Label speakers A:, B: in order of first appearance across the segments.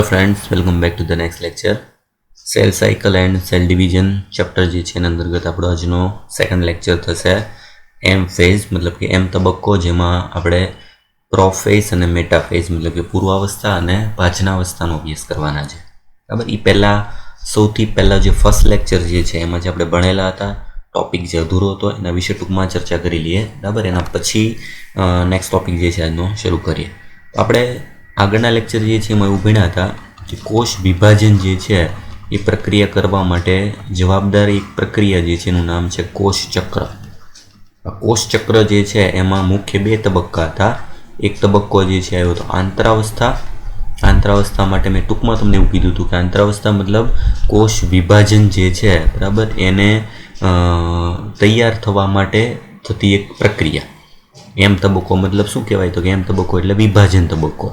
A: Friends, welcome back to the next lecture. Cell cycle and cell division chapter जी है अंतर्गत आपणो आजनो सेकंड लेक्चर थशे एम फेज मतलब कि एम तबक्को जेमां आपणे प्रोफेज अने मेटाफेज मतलब कि पूर्वावस्था अने पाचनावस्थानो अभ्यास करवाना छे। बराबर। ई पहला सौथी पहला जो फर्स्ट लेक्चर जे छे एमां जे आपणे भणेला हता टॉपिक जो अधूरो हतो एना विषे टूंकमां चर्चा करी लीए। बराबर। एना पछी नेक्स्ट टॉपिक जे छे आजनो शरू करीए। आपणे आगळना लेक्चर जे छे एमां એવું ભણ્યા હતા કે કોષ વિભાજન જે છે એ પ્રક્રિયા કરવા માટે જવાબદાર એક પ્રક્રિયા જે છે એનું નામ છે કોષ ચક્ર। આ કોષ ચક્ર જે છે એમાં મુખ્ય બે તબક્કા હતા। એક તબક્કો જે છે આવ્યો તો આંતરાવસ્થા। આંતરાવસ્થા માટે મેં ટૂંકમાં તમને એવું કીધું હતું કે આંતરાવસ્થા મતલબ કોષ વિભાજન જે છે બરાબર એને તૈયાર થવા માટે થતી એક પ્રક્રિયા। એમ તબક્કો મતલબ શું કહેવાય તો કે એમ તબક્કો એટલે વિભાજન તબક્કો।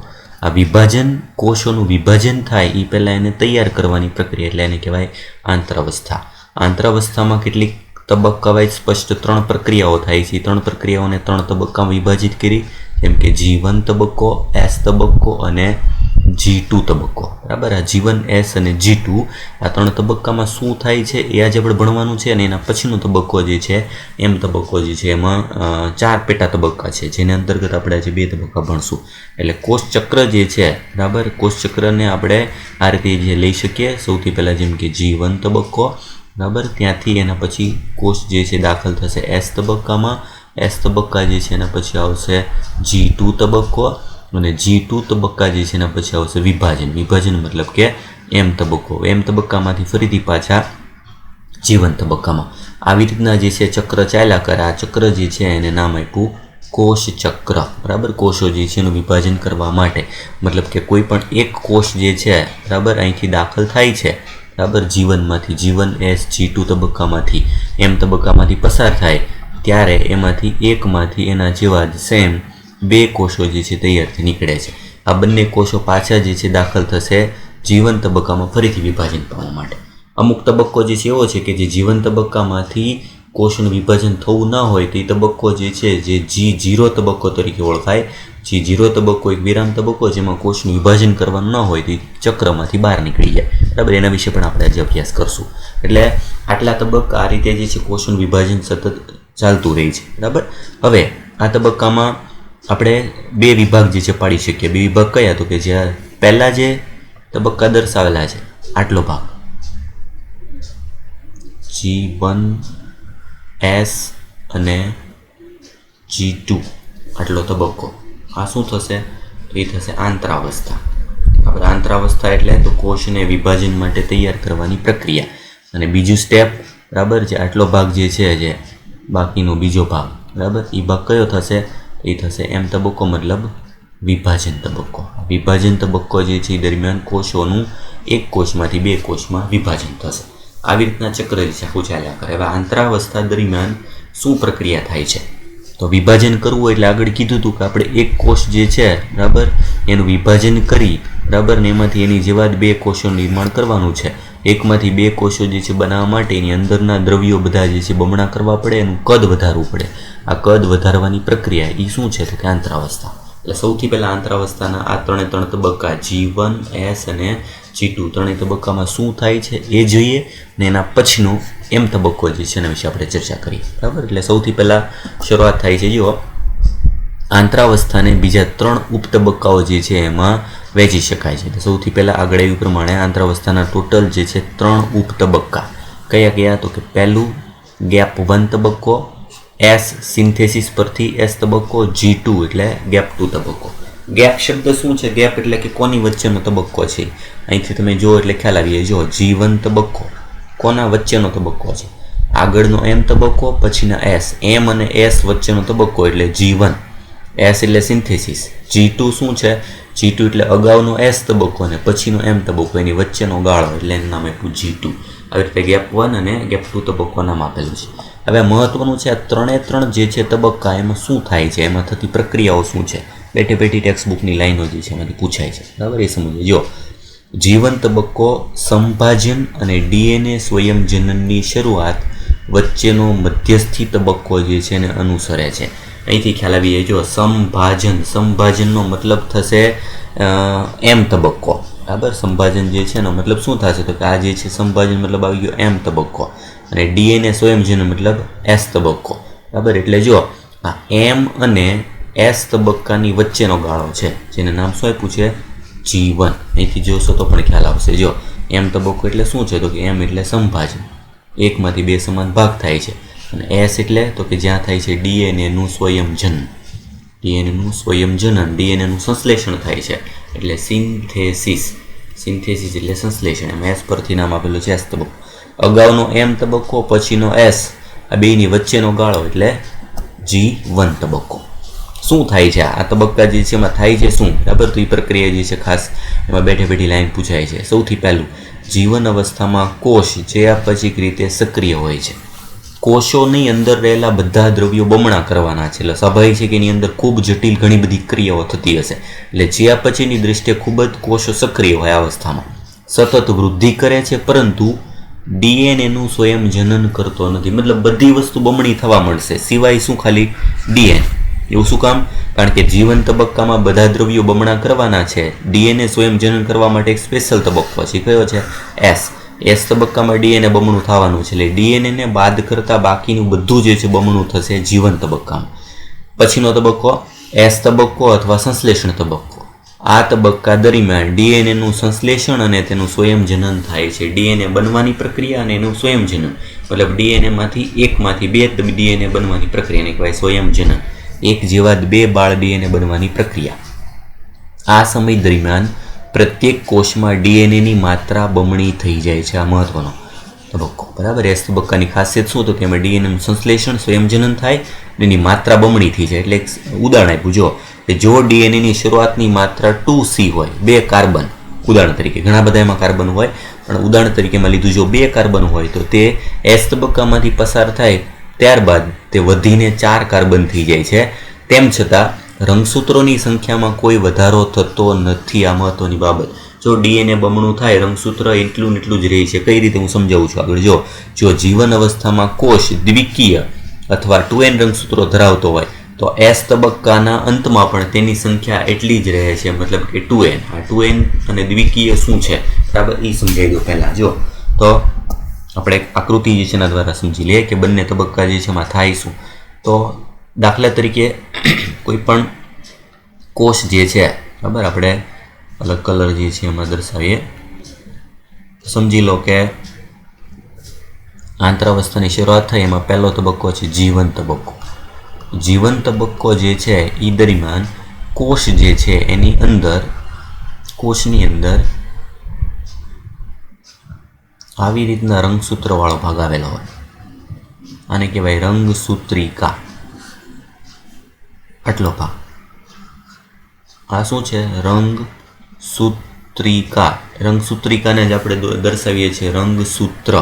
A: आ विभाजन कोषों विभाजन थाय ई पहला एने तैयार करवानी प्रक्रिया एटले एने कहेवाय आंतरावस्था। आंतरावस्था में केटलीक तबक्का वाइज स्पष्ट त्रण प्रक्रियाओ थाय छे। त्रण प्रक्रियाओने त्रण तबक्का विभाजित करी जेम के G1 तबक्को, S तबक्को अने G2 तबक्को। बराबर। आ G1 S अने G2 आ त्रण तबक्का में शुं थाय छे ए आज आपणे भणवानुं छे। अने एना पछीनो तबक्को जे छे एम तबक्को जे छे एमां चार पेटा तबक्का छे जेने अंतर्गत आपणे आज बे तबक्का भणशुं। एटले कोष चक्र जे छे बराबर कोष चक्रने आपणे आ रीते जे लई शकीए। सौथी पहेला जेम के G1 तबक्को बराबर त्यांथी एना पछी कोष जे छे दाखल थशे S तबक्कामां। S तबक्का जे छे एना पछी आवशे G2 तबक्को અને G2 તબક્કા જે છે એના પછી આવશે વિભાજન। વિભાજન મતલબ કે એમ તબક્કો। એમ તબક્કામાંથી ફરીથી પાછા G1 તબક્કામાં। આવી રીતના જે છે ચક્ર ચાલ્યા કરે। આ ચક્ર જે છે એને નામ આપ્યું કોષ ચક્ર। બરાબર। કોષો જે છે એનું વિભાજન કરવા માટે મતલબ કે કોઈ પણ એક કોષ જે છે બરાબર અહીંથી દાખલ થાય છે બરાબર G1માંથી G1 S G2 તબક્કામાંથી એમ તબક્કામાંથી પસાર થાય ત્યારે એમાંથી એકમાંથી એના જેવા જ સેમ બે કોષો જે છે તૈયારથી નીકળે છે। આ બંને કોષો પાછા જે છે દાખલ થશે G1 તબક્કામાં ફરીથી વિભાજન પામવા માટે। અમુક તબક્કો જે છે એવો છે કે જે G1 તબક્કામાંથી કોષનું વિભાજન થવું ન હોય તો એ તબક્કો જે છે જે G0 તબક્કો તરીકે ઓળખાય। G0 તબક્કો એક વિરામ તબક્કો જેમાં કોષનું વિભાજન કરવાનું ન હોય તો એ ચક્રમાંથી બહાર નીકળી જાય। બરાબર। એના વિશે પણ આપણે આજે અભ્યાસ કરશું। એટલે આટલા તબક્કા આ રીતે જે છે કોષનું વિભાજન સતત ચાલતું રહે છે। બરાબર। હવે આ તબક્કામાં આપણે બે વિભાગ જે છે પાડી શકીએ। બે વિભાગ કયા તો કે જે પહેલા જે તબક્કા દર્શાવેલા છે આટલો ભાગ G1 S અને G2 આટલો તબક્કો આ શું થશે તો એ થશે આંતરાવસ્થા। આપણે આંતરાવસ્થા એટલે તો કોષને વિભાજન માટે તૈયાર કરવાની પ્રક્રિયા। અને બીજું સ્ટેપ બરાબર જે આટલો ભાગ જે છે જે બાકીનો બીજો ભાગ બરાબર એ ભાગ કયો થશે એ થશે એમ તબક્કો મતલબ વિભાજન તબક્કો। વિભાજન તબક્કો જે છે દરમિયાન કોષોનું એક કોષમાંથી બે કોષમાં વિભાજન થશે। આવી રીતના ચક્ર જે છે આખું ચાલ્યા કરે। હવે આંતરાવસ્થા દરમિયાન શું પ્રક્રિયા થાય છે તો વિભાજન કરવું એટલે આગળ કીધું હતું કે આપણે એક કોષ જે છે બરાબર એનું વિભાજન કરી બરાબર ને એમાંથી એની જેવા જ બે કોષોનું નિર્માણ કરવાનું છે। એકમાંથી બે કોષો જે છે બનાવવા માટે એની અંદરના દ્રવ્યો બધા જે છે બમણા કરવા પડે, એનું કદ વધારવું પડે। આ કદ વધારવાની પ્રક્રિયા એ શું છે તો કે આંતરાવસ્થા। એટલે સૌથી પહેલાં આંતરાવસ્થાના આ ત્રણે ત્રણ તબક્કા G1 S અને G2 ત્રણેય તબક્કામાં શું થાય છે એ જોઈએ ને એના પછીનો એમ તબક્કો જે છે એના વિશે આપણે ચર્ચા કરીએ। બરાબર। એટલે સૌથી પહેલાં શરૂઆત થાય છે જો આંતરાવસ્થાને બીજા ત્રણ ઉપતબક્કાઓ જે છે એમાં વહેંચી શકાય છે। સૌથી પહેલાં આગળ એવું પ્રમાણે આંતરાવસ્થાના ટોટલ જે છે ત્રણ ઉપતબક્કા કયા કયા તો કે પહેલું ગેપ 1 તબક્કો, S સિન્થેસિસ પરથી S તબક્કો, G2 એટલે ગેપ 2 તબક્કો। ગેપ શબ્દ શું છે? ગેપ એટલે કે કોની વચ્ચેનો તબક્કો છે। અહીંથી તમે જો એટલે ખ્યાલ આવી જાય। જો G1 તબક્કો કોના વચ્ચેનો તબક્કો છે? આગળનો M તબક્કો પછીના S, M અને S વચ્ચેનો તબક્કો એટલે G1। S એટલે સિન્થેસિસ। G2 શું છે? G2 એટલે અગાઉનો S તબક્કો અને પછીનો M તબક્કો એની વચ્ચેનો ગાળો એટલે એનું નામ આપ્યું G2। આવી રીતે ગેપ 1 અને ગેપ 2 તબક્કો નામ આપેલું છે। હવે મહત્વનું છે આ ત્રણે ત્રણ જે છે તબક્કા એમાં શું થાય છે, એમાં થતી પ્રક્રિયાઓ શું છે, બેઠે બેઠી ટેક્સ્ટ બુકની લાઈનો જે છે એમાંથી પૂછાય છે। બરાબર। એ સમજીએ। જો G1 તબક્કો સંભાજન અને DNA સ્વયંજનનની શરૂઆત વચ્ચેનો મધ્યસ્થી તબક્કો જે છે એને અનુસરે છે। અહીંથી ખ્યાલ આવી જાય। જો સંભાજન, સંભાજનનો મતલબ થશે એમ તબક્કો બરાબર. સંભાજન જે છે એનો મતલબ શું થશે? તો કે આ જે છે સંભાજન મતલબ આવી ગયો એમ તબક્કો, અને ડીએનએ સ્વયંજન મતલબ એસ તબક્કો. બરાબર. એટલે જો આ એમ અને એસ તબક્કાની વચ્ચેનો ગાળો છે જેને નામ શું આપ્યું છે? G1. અહીંથી જોશો તો પણ ખ્યાલ આવશે. જો એમ તબક્કો એટલે શું છે? તો કે એમ એટલે સંભાજન, એકમાંથી બે સમાન ભાગ થાય છે, અને એસ એટલે તો કે જ્યાં થાય છે ડીએનએનું સ્વયંજન, ડીએનએનું સ્વયંજનન, ડીએનએનું સંશ્લેષણ થાય છે એટલે સિન્થેસિસ. સિન્થેસિસ એટલે સંશ્લેષણ. એમ એસ પરથી નામ આપેલું છે એસ તબક્કો. અગાઉનો એમ તબક્કો, પછીનો એસ, આ બેની વચ્ચેનો ગાળો એટલે G1 તબક્કો. શું થાય છે આ તબક્કા જે છે એમાં થાય છે શું? બરાબર. તો એ પ્રક્રિયા જે છે ખાસ એમાં બેઠે બેઠી લાઈન પૂછાય છે. સૌથી પહેલું, જીવન અવસ્થામાં કોષ ચયાપચયિક રીતે સક્રિય હોય છે. કોષોની અંદર રહેલા બધા દ્રવ્યો બમણા કરવાના છે, એટલે સ્વાભાવિક છે કે એની અંદર ખૂબ જટિલ ઘણી બધી ક્રિયાઓ થતી હશે. એટલે ચયાપચયની દૃષ્ટિએ ખૂબ જ કોષો સક્રિય હોય અવસ્થામાં, સતત વૃદ્ધિ કરે છે, પરંતુ ડીએનએનું સ્વયં જનન કરતો નથી. મતલબ બધી વસ્તુ બમણી થવા મળશે, સિવાય શું? ખાલી ડીએનએ. એવું શું કામ? કારણ કે જીવન તબક્કામાં બધા દ્રવ્યો બમણા કરવાના છે. ડીએનએ સ્વયં જનન કરવા માટે એક સ્પેશિયલ તબક્કો છે, કયો છે? એસ. એસ તબક્કામાં ડીએનએ બમણું થવાનું છે, એટલે ડીએનએને બાદ કરતાં બાકીનું બધું જે છે બમણું થશે જીવન તબક્કામાં. પછીનો તબક્કો એસ તબક્કો અથવા સંશ્લેષણ તબક્કો. આ તબક્કા દરમિયાન ડીએનએનું સંશ્લેષણ અને તેનું સ્વયંજનન થાય છે. ડીએનએ બનવાની પ્રક્રિયા અને એનું સ્વયંજનન, મતલબ ડીએનએમાંથી એકમાંથી બે ડીએનએ બનવાની પ્રક્રિયાને કહેવાય સ્વયંજનન. એક જેવા બે બાળ ડીએનએ બનવાની પ્રક્રિયા. આ સમય દરમિયાન પ્રત્યેક કોષમાં ડીએનએની માત્રા બમણી થઈ જાય છે. આ મહત્વનો તબક્કો. બરાબર. એસ તબક્કાની ખાસિયત શું? તો કે એમાં ડીએનએનું સંશ્લેષણ સ્વયંજનન થાય, એની માત્રા બમણી થઈ જાય. એટલે એક ઉદાહરણ આપ્યું, જો ડીએનએની શરૂઆતની માત્રા 2C હોય, 2 કાર્બન, ઉદાહરણ તરીકે, ઘણા બધા એમાં કાર્બન હોય પણ ઉદાહરણ તરીકેમાં લીધું, જો 2 કાર્બન હોય તો તે એસ તબક્કામાંથી પસાર થાય ત્યારબાદ તે વધીને 4 કાર્બન થઈ જાય છે. તેમ છતાં રંગસૂત્રોની સંખ્યામાં કોઈ વધારો થતો નથી. આ મહત્વની બાબત. જો ડીએનએ બમણું થાય, રંગસૂત્ર એટલું ને એટલું જ રહે છે. કઈ રીતે હું સમજાવું છું આગળ. જો જીવન અવસ્થામાં કોષ દ્વિકીય અથવા 2n રંગસૂત્રો ધરાવતો હોય તો એસ તબક્કાના અંતમાં પણ તેની સંખ્યા એટલી જ રહે છે, મતલબ કે 2n. આ 2n અને દ્વિકીય શું છે બરાબર એ સમજાવી દો પહેલાં. જો તો આપણે આકૃતિ જે છે એના દ્વારા સમજી લઈએ કે બંને તબક્કા જે છે એમાં થાય શું. તો દાખલા તરીકે કોઈ પણ કોષ જે છે બરાબર, આપણે અલગ કલર જે છે એમાં દર્શાવીએ. સમજી લો કે આંતરાવસ્થાની શરૂઆત થઈ, એમાં પહેલો તબક્કો છે જીવન તબક્કો. જીવન તબક્કો જે છે એ દરમિયાન કોષ જે છે એની અંદર, કોષની અંદર આવી રીતના રંગસૂત્રવાળો ભાગ આવેલો હોય, આને કહેવાય રંગસૂત્રિકા. આટલો ભાગ, આ શું છે? રંગસૂત્રિકા. રંગસૂત્રિકાને જ આપણે દર્શાવીએ છીએ રંગસૂત્ર.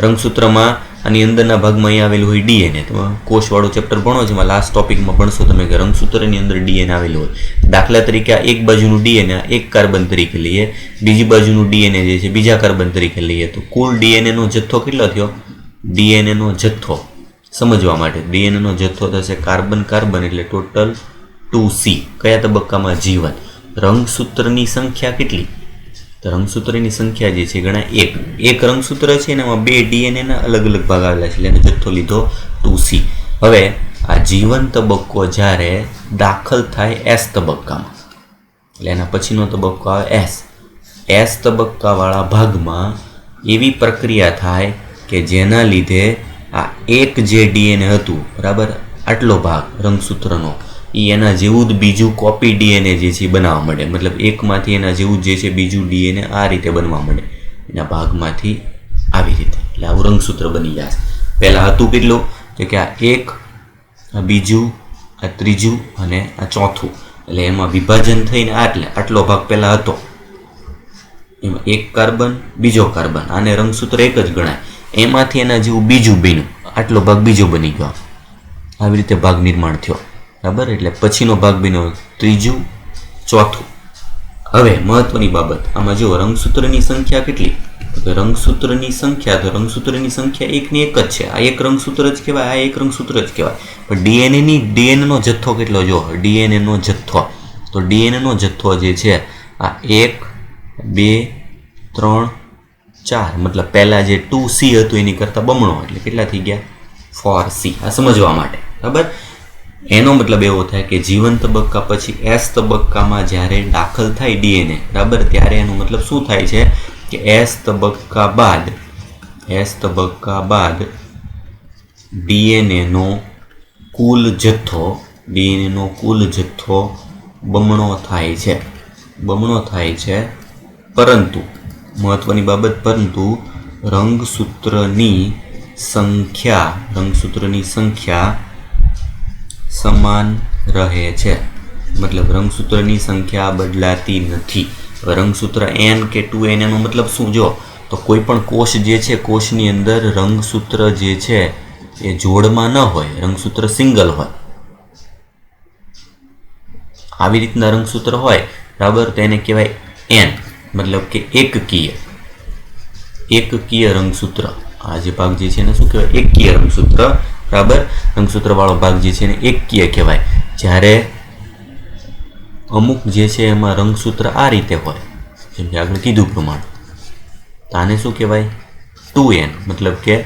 A: રંગસૂત્રમાં આની અંદરના ભાગમાં અહીં આવેલું હોય ડીએનએ. તમે કોષવાળું ચેપ્ટર ભણો છો, એમાં લાસ્ટ ટોપિકમાં ભણશો તમે કે રંગસૂત્રની અંદર ડીએનએ આવેલું હોય. દાખલા તરીકે આ એક બાજુનું ડીએનએ એક કાર્બન તરીકે લઈએ, બીજી બાજુનું ડીએનએ જે છે બીજા કાર્બન તરીકે લઈએ, તો કુલ ડીએનએનો જથ્થો કેટલો થયો? ડીએનએનો જથ્થો સમજવા માટે ડીએનએનો જથ્થો થશે કાર્બન કાર્બન એટલે ટોટલ 2C. કયા તબક્કામાં? જીવન. રંગસૂત્રની સંખ્યા કેટલી? તો રંગસૂત્રની સંખ્યા જે છે ગણા એક રંગસૂત્ર છે ને એમાં 2 ડીએનએના અલગ અલગ ભાગ આવેલા છે, એટલે એનો જથ્થો લીધો 2C. હવે આ જીવન તબક્કો જ્યારે દાખલ થાય એસ તબક્કામાં, એટલે એના પછીનો તબક્કો આવે એસ. એસ તબક્કાવાળા ભાગમાં એવી પ્રક્રિયા થાય કે જેના લીધે આ એક જે ડીએનએ હતું બરાબર, આટલો ભાગ રંગસૂત્રનો, એ એના જેવું જ બીજું કોપી ડીએનએ જે છે બનાવવા માંડે. મતલબ એકમાંથી એના જેવું જે છે બીજું ડીએનએ આ રીતે બનવા માંડે, એના ભાગમાંથી આવી રીતે. એટલે આવું રંગસૂત્ર બની જશે. પહેલાં હતું કેટલું? તો કે આ એક, આ બીજું, આ ત્રીજું અને આ ચોથું. એટલે એમાં વિભાજન થઈને આટલો ભાગ પહેલાં હતો, એમાં એક કાર્બન, બીજો કાર્બન, આને રંગસૂત્ર એક જ ગણાય. એમાંથી એના જેવું બીજું બન્યું, આટલો ભાગ બીજો બની ગયો. આવી રીતે ભાગ નિર્માણ થયો બરાબર. એટલે પછીનો ભાગ બન્યો ત્રીજું, ચોથું. હવે મહત્વની બાબત આમાં જો રંગસૂત્રની સંખ્યા કેટલી? તો રંગસૂત્રની સંખ્યા, તો રંગસૂત્રની સંખ્યા એકની એક જ છે. આ એક રંગસૂત્ર જ કહેવાય, આ એક રંગસૂત્ર જ કહેવાય. પણ ડીએનએનો જથ્થો કેટલો? જો ડીએનએનો જથ્થો, તો ડીએનએનો જથ્થો જે છે આ 1, 2 3 4 मतलब पहला जे 2C હતું એની કરતાં બમણો એટલે કેટલા થઈ ગયા 4C આ સમજવા માટે બરાબર એનો મતલબ એવો થાય કે જીવન તબક્કા પછી S તબક્કામાં જ્યારે દાખલ થાય DNA બરાબર ત્યારે એનો મતલબ શું થાય છે કે S તબક્કા બાદ DNA નો કુલ જથ્થો બમણો થાય છે પરંતુ મહત્વની બાબત પરંતુ રંગસૂત્રની સંખ્યા સમાન રહે છે મતલબ રંગસૂત્રની સંખ્યા બદલાતી નથી રંગસૂત્ર n કે 2n એનો મતલબ શું જો તો કોઈ પણ કોષ જે છે કોષની અંદર રંગસૂત્ર જે છે એ જોડમાં ન હોય રંગસૂત્ર સિંગલ હોય આવી રીતના રંગસૂત્ર હોય બરાબર તો એને કહેવાય n મતલબ કે એકકીય રંગસૂત્ર આ જે ભાગ જે છે એને શું કહેવાય એકકીય રંગસૂત્ર બરાબર રંગસૂત્ર વાળો ભાગ જે છે એને એકકીય કહેવાય જ્યારે અમુક જે છે એમાં રંગસૂત્ર આ રીતે હોય જેમ કે આગળ કીધું પ્રમાણે તો આને શું કહેવાય 2n મતલબ કે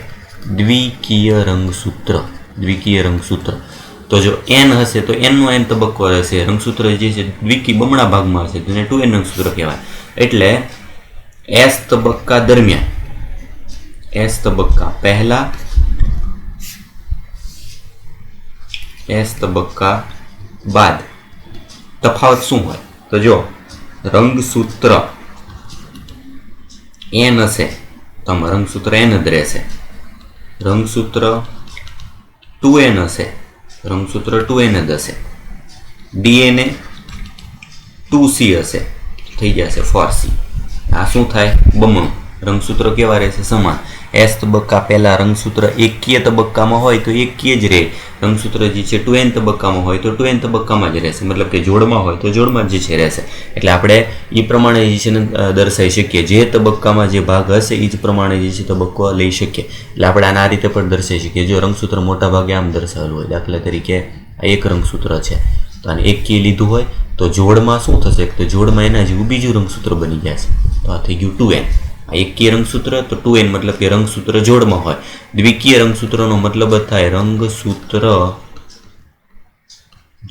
A: દ્વિકીય રંગસૂત્ર તો જો n હશે તો n નો n તબક્કો રહેશે રંગસૂત્ર જે છે દ્વિકી બમણા ભાગમાં હશે તો એને 2n રંગસૂત્ર કહેવાય એટલે S તબક્કા દરમિયાન S તબક્કા પહેલા S તબક્કા બાદ તફાવત શું હોય તો જો રંગસૂત્ર n હશે તો રંગસૂત્ર n જ રહેશે રંગસૂત્ર 2n હશે રંગસૂત્ર 2n જ હશે DNA 2C હશે થઈ જશે 4C આ શું થાય બમણું રંગસૂત્ર કેવા રહેશે સમાન S તબક્કા પહેલા રંગસૂત્ર એકકીય તબક્કામાં હોય તો એકકીય જ રહે રંગસૂત્ર જે છે 2n તબક્કામાં હોય તો 2n તબક્કામાં જ રહેશે મતલબ કે જોડમાં હોય તો જોડમાં જ છે રહેશે એટલે આપણે એ પ્રમાણે જે છે દર્શાવી શકીએ જે તબક્કામાં જે ભાગ હશે એ જ પ્રમાણે જે છે તબક્કો લઈ શકીએ એટલે આપણે આના રીતે પણ દર્શાવી શકીએ જો રંગસૂત્ર મોટા ભાગે આમ દર્શાવેલું હોય દાખલા તરીકે આ એક રંગસૂત્ર છે તો આને એકકીય લીધું હોય તો જોડમાં શું થશે તો જોડમાં એના જેવું બીજું રંગસૂત્ર બની જશે તો આ થઈ ગયું 2n એકકીય રંગસૂત્ર તો 2n મતલબ કે રંગસૂત્ર જોડમાં હોય દ્વિકીય રંગસૂત્રનો મતલબ જ થાય રંગસૂત્ર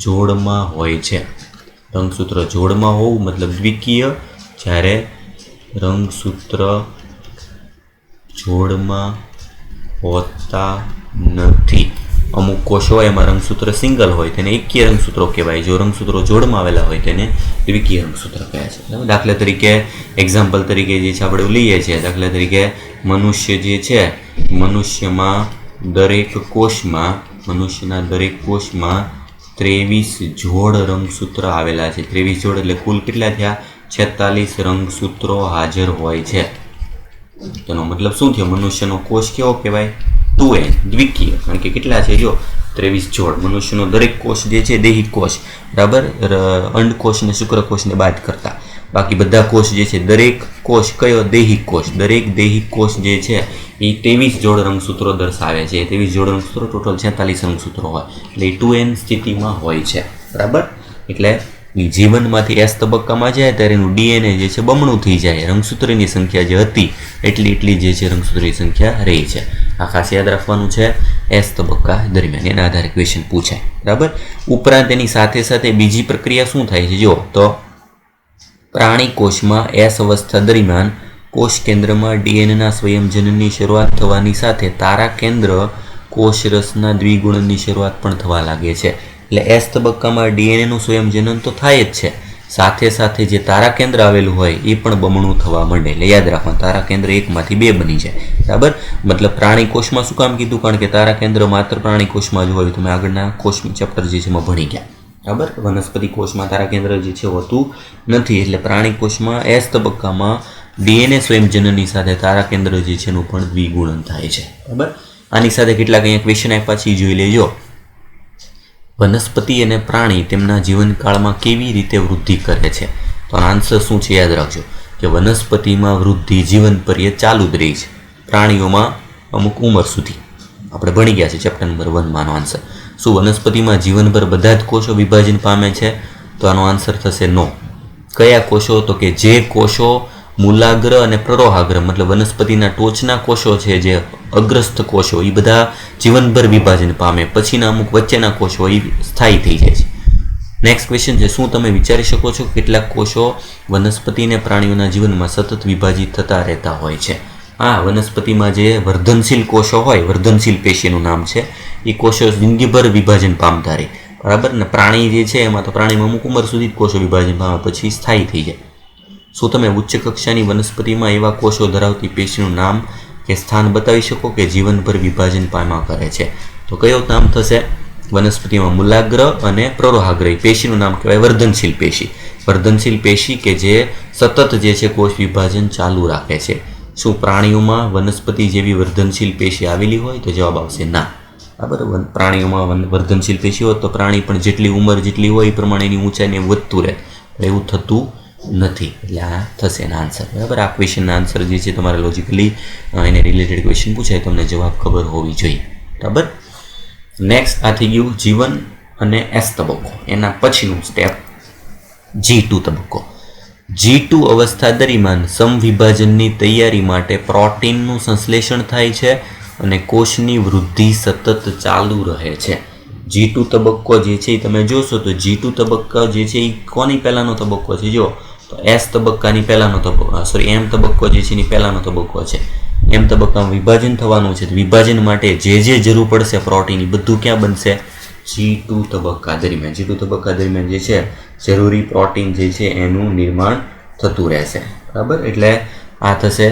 A: જોડમાં હોય છે રંગસૂત્ર જોડમાં હોવું મતલબ દ્વિકીય જ્યારે રંગસૂત્ર જોડમાં હોતા નથી અમુક કોષો હોય એમાં રંગસૂત્ર સિંગલ હોય તેને એકકીય રંગસૂત્રો કહેવાય જો રંગસૂત્રો જોડમાં આવેલા હોય તેને દ્વિકીય રંગસૂત્ર કહે છે દાખલા તરીકે એક્ઝામ્પલ તરીકે જે છે આપણે લઈએ છીએ દાખલા તરીકે મનુષ્ય જે છે મનુષ્યના દરેક કોષમાં 23 જોડ રંગસૂત્ર આવેલા છે 23 જોડ એટલે કુલ કેટલા થયા 46 રંગસૂત્રો હાજર હોય છે તેનો મતલબ શું થયો મનુષ્યનો કોષ કેવો કહેવાય 2n દ્વિકીય કારણ કે કેટલા છે જો 23 જોડ મનુષ્યનો દરેક કોષ જે છે દૈહિક કોષ બરાબર અંડકોષ ને શુક્રકોષને બાદ કરતા બાકી બધા કોષ જે છે દરેક કોષ કયો દૈહિક કોષ દરેક દૈહિક કોષ જે છે એ 23 જોડ રંગસૂત્રો દર્શાવે છે 23 જોડ રંગસૂત્રો ટોટલ 46 રંગસૂત્રો હોય એટલે 2n સ્થિતિમાં હોય છે બરાબર એટલે જીવનમાંથી S તબક્કામાં જાય ત્યારે એનું DNA જે છે બમણું થઈ જાય રંગસૂત્રની સંખ્યા જે હતી એટલી જે છે રંગસૂત્રની સંખ્યા રહી છે આ ખાસ યાદ રાખવાનું છે S તબક્કા દરમિયાન એના આધારે ક્વેશ્ચન પૂછાય બરાબર ઉપરાંત એની સાથે સાથે બીજી પ્રક્રિયા શું થાય છે જો તો પ્રાણી કોષમાં S અવસ્થા દરમિયાન કોષ કેન્દ્રમાં DNAના સ્વયંજનનની શરૂઆત થવાની સાથે તારા કેન્દ્ર કોષરસના દ્વિગુણનની શરૂઆત પણ થવા લાગે છે એટલે S તબક્કામાં DNAનું સ્વયંજનન તો થાય જ છે સાથે સાથે જે તારા કેન્દ્ર આવેલું હોય એ પણ બમણું થવા માંડે એટલે યાદ રાખવાનું તારા કેન્દ્ર 1 માંથી 2 બની જાય બરાબર મતલબ પ્રાણી કોષમાં શું કામ કીધું કારણ કે તારા કેન્દ્ર માત્ર પ્રાણી કોષમાં જ હોય તમે આગળના કોષનું ચેપ્ટર જે છે એમાં ભણી ગયા બરાબર વનસ્પતિ કોષમાં તારા કેન્દ્ર જે છે હોતું નથી એટલે પ્રાણી કોષમાં S તબક્કામાં DNA સ્વયંજનનની સાથે તારા કેન્દ્ર જે છે એનું પણ દ્વિગુણન થાય છે બરાબર આની સાથે કેટલાક અહીંયા ક્વેશ્ચન આપ્યા છે જોઈ લેજો વનસ્પતિ અને પ્રાણી તેમના જીવનકાળમાં કેવી રીતે વૃદ્ધિ કરે છે તો આન્સર શું છે યાદ રાખજો કે વનસ્પતિમાં વૃદ્ધિ જીવન પર્યંત ચાલુ જ રહી છે પ્રાણીઓમાં અમુક ઉંમર સુધી આપણે ભણી ગયા છે ચેપ્ટર નંબર 1 માંનો આન્સર શું વનસ્પતિમાં જીવનભર બધા જ કોષો વિભાજન પામે છે તો આનો આન્સર થશે નો કયા કોષો? તો કે જે કોષો મૂલાગ્ર અને પ્રરોહાગ્ર મતલબ વનસ્પતિના ટોચના કોષો છે, જે અગ્રસ્થ કોષો, એ બધા જીવનભર વિભાજન પામે, પછીના અમુક વચ્ચેના કોષો એ સ્થાયી થઈ જાય છે. નેક્સ્ટ ક્વેશ્ચન છે, શું તમે વિચારી શકો છો કેટલાક કોષો વનસ્પતિ અને પ્રાણીઓના જીવનમાં સતત વિભાજિત થતા રહેતા હોય છે? હા, વનસ્પતિમાં જે વર્ધનશીલ કોષો હોય, વર્ધનશીલ પેશીનું નામ છે, એ કોષો જિંદગીભર વિભાજન પામતા રહે, બરાબર ને? પ્રાણી જે છે એમાં તો પ્રાણીમાં અમુક ઉંમર સુધી જ કોષો વિભાજન પામે, પછી સ્થાયી થઈ જાય. શું તમે ઉચ્ચ કક્ષાની વનસ્પતિમાં એવા કોષો ધરાવતી પેશીનું નામ કે સ્થાન બતાવી શકો કે જીવનભર વિભાજન પામ્યા કરે છે? તો કયો નામ થશે? વનસ્પતિમાં મૂલાગ્ર અને પ્રરોહાગ્ર પેશીનું નામ કહેવાય વર્ધનશીલ પેશી. વર્ધનશીલ પેશી કે જે સતત જે છે કોષ વિભાજન ચાલુ રાખે છે. શું પ્રાણીઓમાં વનસ્પતિ જેવી વર્ધનશીલ પેશી આવેલી હોય? તો જવાબ આવશે ના. બરાબર, પ્રાણીઓમાં વર્ધનશીલ પેશી હોય તો પ્રાણી પણ જેટલી ઉંમર જેટલી હોય એ પ્રમાણે એની ઊંચાઈને વધતું રહે, એવું થતું નથી. એટલે આ થશે એના આન્સર. બરાબર, આ ક્વેશ્ચનના આન્સર જે છે તમારે લોજિકલી એને રિલેટેડ ક્વેશ્ચન પૂછાય તમને જવાબ ખબર હોવી જોઈએ. બરાબર. નેક્સ્ટ આ થઈ ગયું જીવન અને એસ તબક્કો. એના પછીનું સ્ટેપ G2 તબક્કો. G2 અવસ્થા દરમિયાન સમવિભાજનની તૈયારી માટે પ્રોટીનનું સંશ્લેષણ થાય છે અને કોષની વૃદ્ધિ સતત ચાલુ રહે છે. G2 તબક્કો જે છે એ તમે જોશો તો G2 તબક્કો જે છે એ કોની પહેલાંનો તબક્કો છે? જો તો S તબક્કાની પહેલાંનો તબક્કો, M તબક્કો જે છે એની પહેલાંનો તબક્કો છે. M તબક્કામાં વિભાજન થવાનું છે. વિભાજન માટે જે જરૂર પડશે પ્રોટીન એ બધું ક્યાં બનશે? G2 તબક્કા દરમિયાન. G2 તબક્કા દરમિયાન જે છે જરૂરી પ્રોટીન જે છે એનું નિર્માણ થતું રહેશે. બરાબર, એટલે આ થશે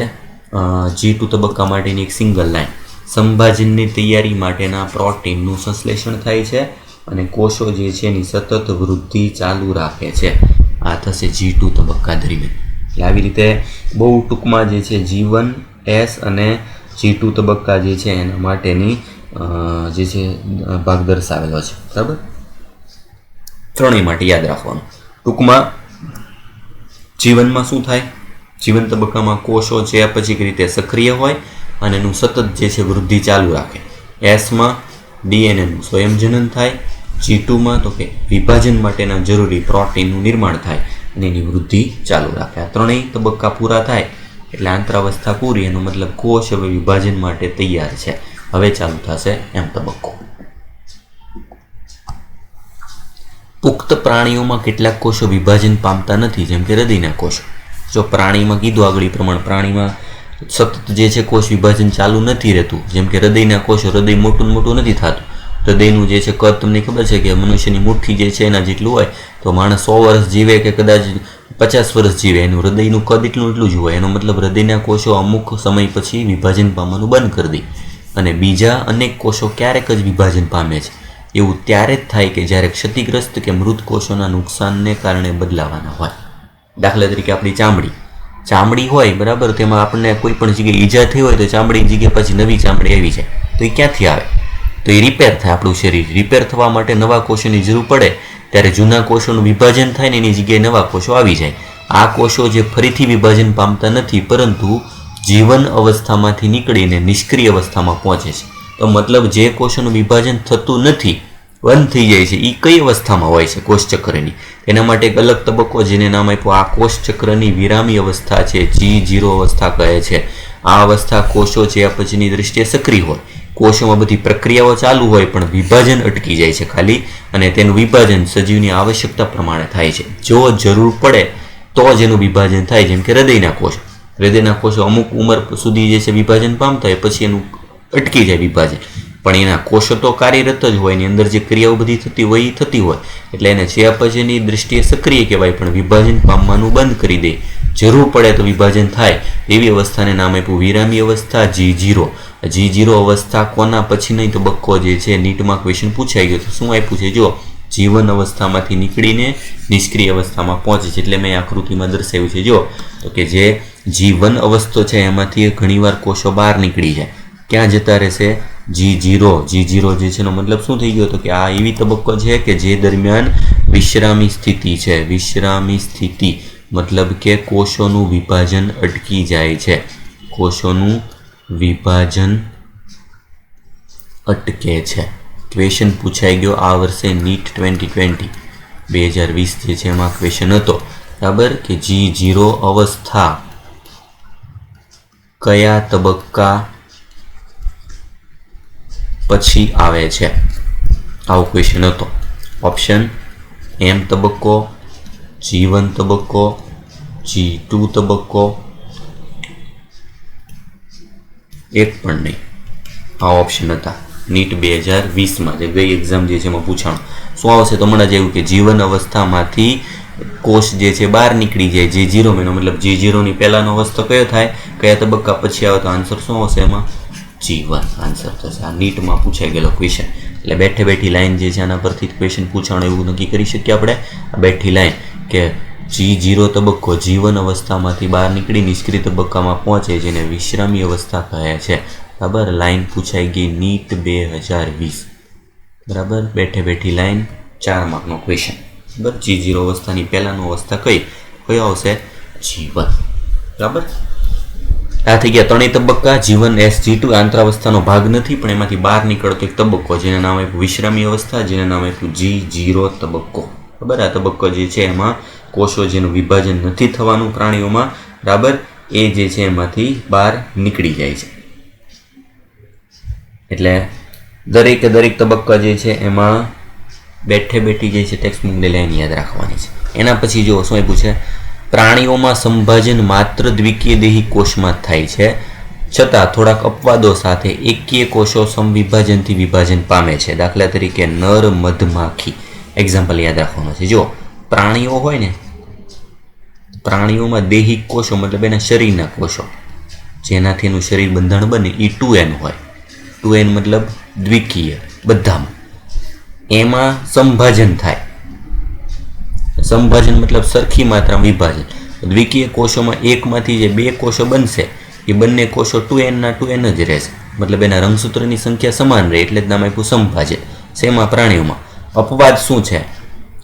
A: G2 તબક્કા માટેની એક સિંગલ લાઈન. સંભાજનની તૈયારી માટેના પ્રોટીનનું સંશ્લેષણ થાય છે અને કોષો જે છે એની સતત વૃદ્ધિ ચાલુ રાખે છે. આ થશે G2 તબક્કા દરમિયાન. એટલે આવી રીતે બહુ ટૂંકમાં જે છે G1 S અને G2 તબક્કા જે છે એના માટેની જે છે ભાગ દર્શાવેલો છે. બરાબર, ત્રણેય માટે યાદ રાખવાનું. ટૂંકમાં જીવનમાં શું થાય? જીવન તબક્કામાં કોષો છે પછી રીતે સક્રિય હોય અને એનું સતત જે છે વૃદ્ધિ ચાલુ રાખે. એસમાં ડીએનએનું સ્વયંજનન થાય. G2માં તો કે વિભાજન માટેના જરૂરી પ્રોટીનનું નિર્માણ થાય અને એની વૃદ્ધિ ચાલુ રાખે. આ ત્રણેય તબક્કા પૂરા થાય એટલે આંતરાવસ્થા પૂરી, એનો મતલબ કોષ હવે વિભાજન માટે તૈયાર છે. હવે ચાલુ થશે M તબક્કો. પુખ્ત પ્રાણીઓમાં કેટલાક કોષો વિભાજન પામતા નથી, જેમ કે હૃદયના કોષો. જો પ્રાણીમાં કીધું આગળ પ્રમાણે પ્રાણીમાં સતત જે છે કોષ વિભાજન ચાલુ નથી રહેતું, જેમ કે હૃદયના કોષો, હૃદય મોટું નથી થતું. હૃદયનું જે છે કદ તમને ખબર છે કે મનુષ્યની મુઠ્ઠી જે છે એના જેટલું હોય, તો માણસ 100 વર્ષ જીવે કે કદાચ 50 વર્ષ જીવે, એનું હૃદયનું કદ એટલું જ હોય. એનો મતલબ હૃદયના કોષો અમુક સમય પછી વિભાજન પામવાનું બંધ કરી દે અને બીજા અનેક કોષો ક્યારેક જ વિભાજન પામે છે. એવું ત્યારે જ થાય કે જ્યારે ક્ષતિગ્રસ્ત કે મૃત કોષોના નુકસાનને કારણે બદલાવાના હોય. દાખલા તરીકે આપણી ચામડી હોય, બરાબર, તેમાં આપણને કોઈ પણ જગ્યાએ ઈજા થઈ હોય તો ચામડીની જગ્યાએ પછી નવી ચામડી આવી જાય, તો એ ક્યાંથી આવે? તો એ રિપેર થાય. આપણું શરીર રિપેર થવા માટે નવા કોષોની જરૂર પડે ત્યારે જૂના કોષોનું વિભાજન થાય ને એની જગ્યાએ નવા કોષો આવી જાય. આ કોષો જે ફરીથી વિભાજન પામતા નથી, પરંતુ જીવન અવસ્થામાંથી નીકળીને નિષ્ક્રિય અવસ્થામાં પહોંચે છે. તો મતલબ જે કોષોનું વિભાજન થતું નથી, બંધ થઈ જાય છે, એ કઈ અવસ્થામાં હોય છે? કોષચક્રની. એના માટે એક અલગ તબક્કો જેને નામ આપ્યું આ કોષચક્રની વિરામી અવસ્થા છે, G0 અવસ્થા કહે છે. આ અવસ્થા કોષો ચયાપચયની દ્રષ્ટિએ સક્રિય હોય, કોષોમાં બધી પ્રક્રિયાઓ ચાલુ હોય પણ વિભાજન અટકી જાય છે ખાલી, અને તેનું વિભાજન સજીવની આવશ્યકતા પ્રમાણે થાય છે. જો જરૂર પડે તો જ એનું વિભાજન થાય. જેમ કે હૃદયના કોષો અમુક ઉંમર સુધી જે છે વિભાજન પામતા હોય, પછી એનું અટકી જાય વિભાજન, પણ એના કોષો તો કાર્યરત જ હોય, એની અંદર જે ક્રિયાઓ બધી થતી હોય એ થતી હોય, એટલે એને ચયાપચયની દ્રષ્ટિએ સક્રિય કહેવાય, પણ વિભાજન પામવાનું બંધ કરી દે. જરૂર પડે તો વિભાજન થાય એવી અવસ્થાને નામ આપ્યું વિરામી અવસ્થા, G0. G0 અવસ્થા કોના પછીનો તબક્કો જે છે નીટમાં ક્વેશ્ચન પૂછાઈ ગયો તો શું આપ્યું છે? જો જીવન અવસ્થામાંથી નીકળીને નિષ્ક્રિય અવસ્થામાં પહોંચે છે, એટલે મેં આકૃતિમાં દર્શાવ્યું છે. જો તો કે જે G1 અવસ્થો છે એમાંથી ઘણીવાર કોષો બહાર નીકળી જાય, ક્યાં જતા રહેશે? G0 જે છે એનો મતલબ શું થઈ ગયો? તો કે આ એવી તબક્કો છે કે જે દરમિયાન વિશ્રામી સ્થિતિ છે. વિશ્રામી સ્થિતિ મતલબ કે કોષોનું વિભાજન અટકી જાય છે. કોષોનું વિભાજન અટકે છે. ક્વેશ્ચન પૂછાઈ ગયો આ વર્ષે નીટ 2020 જે છે એમાં ક્વેશ્ચન હતો બરાબર કે G0 અવસ્થા કયા તબક્કા પછી આવે છે? આવો ક્વેશ્ચન હતો. ઓપ્શન M તબક્કો, G1 તબક્કો, G2 તબક્કો, એક પણ નહીં. આ ઓપ્શન હતા નીટ 2020 જે ગઈ એક્ઝામ જે છે એમાં પૂછાણું. શું આવશે? તો હમણાં જેવું કે જીવન અવસ્થામાંથી કોષ જે છે બહાર નીકળી જાય. G0 એનો મતલબ G0 ની પહેલાનો અવસ્થા કયો થાય, કયા તબક્કા પછી આવે? તો આન્સર શું આવશે એમાં? G1 આન્સર થશે. આ નીટમાં પૂછાઈ ગયેલો ક્વેશ્ચન. એટલે બેઠે બેઠી લાઈન જે છે આના પરથી ક્વેશ્ચન પૂછાણું એવું નક્કી કરી શકીએ આપણે. આ બેઠી લાઈન કે G0 તબક્કો જીવન અવસ્થામાંથી બહાર નીકળી નિષ્ક્રિય તબક્કામાં પહોંચે જેને વિશ્રામી અવસ્થા કહે છે. બરાબર, લાઈન પૂછાઈ ગઈ નીટ 2020. બરાબર, બેઠે બેઠી લાઈન 4 માર્કનો ક્વેશ્ચન. બરાબર, G0 અવસ્થાની પહેલાનો અવસ્થા કયો આવશે? G1. બરાબર, આ થઈ ગયા ત્રણેય તબક્કા. G1 G2 આંતરાવસ્થાનો ભાગ નથી પણ એમાંથી બહાર નીકળતો એક તબક્કો જેને નામ આપ્યું વિશ્રામી અવસ્થા, જેને નામ આપ્યું G0 તબક્કો. બરાબર, આ તબક્કો જે છે એમાં કોષો જેનું વિભાજન નથી થવાનું પ્રાણીઓમાં, બરાબર, એ જે છે એમાંથી બહાર નીકળી જાય છે. એટલે દરેકે દરેક તબક્કા જે છે એમાં બેઠે બેઠી જે છે ટેક્સ્ટ બુકની લાઈન યાદ રાખવાની છે. એના પછી જો શું આપ્યું છે? પ્રાણીઓમાં સંભાજન માત્ર દ્વિકીય દેહી કોષમાં જ થાય છે, છતાં થોડાક અપવાદો સાથે એકકીય કોષો સમવિભાજનથી વિભાજન પામે છે. દાખલા તરીકે નર મધમાખી. એક્ઝામ્પલ યાદ રાખવાનું છે. જો પ્રાણીઓ હોય ને, પ્રાણીઓમાં દૈહિક કોષો મતલબ એના શરીરના કોષો જેનાથી એનું શરીર બંધારણ બને એ 2N હોય. 2N મતલબ દ્વિકીય બધામાં. એમાં સંભાજન થાય. સંભાજન મતલબ સરખી માત્રામાં વિભાજન. દ્વિકીય કોષોમાં એકમાંથી જે 2 કોષો બનશે એ બંને કોષો 2N ના 2N જ રહેશે. મતલબ એના રંગસૂત્રની સંખ્યા સમાન રહે એટલે જ નામ આપ્યું સંભાજન. શેમાં? પ્રાણીઓમાં. અપવાદ શું છે?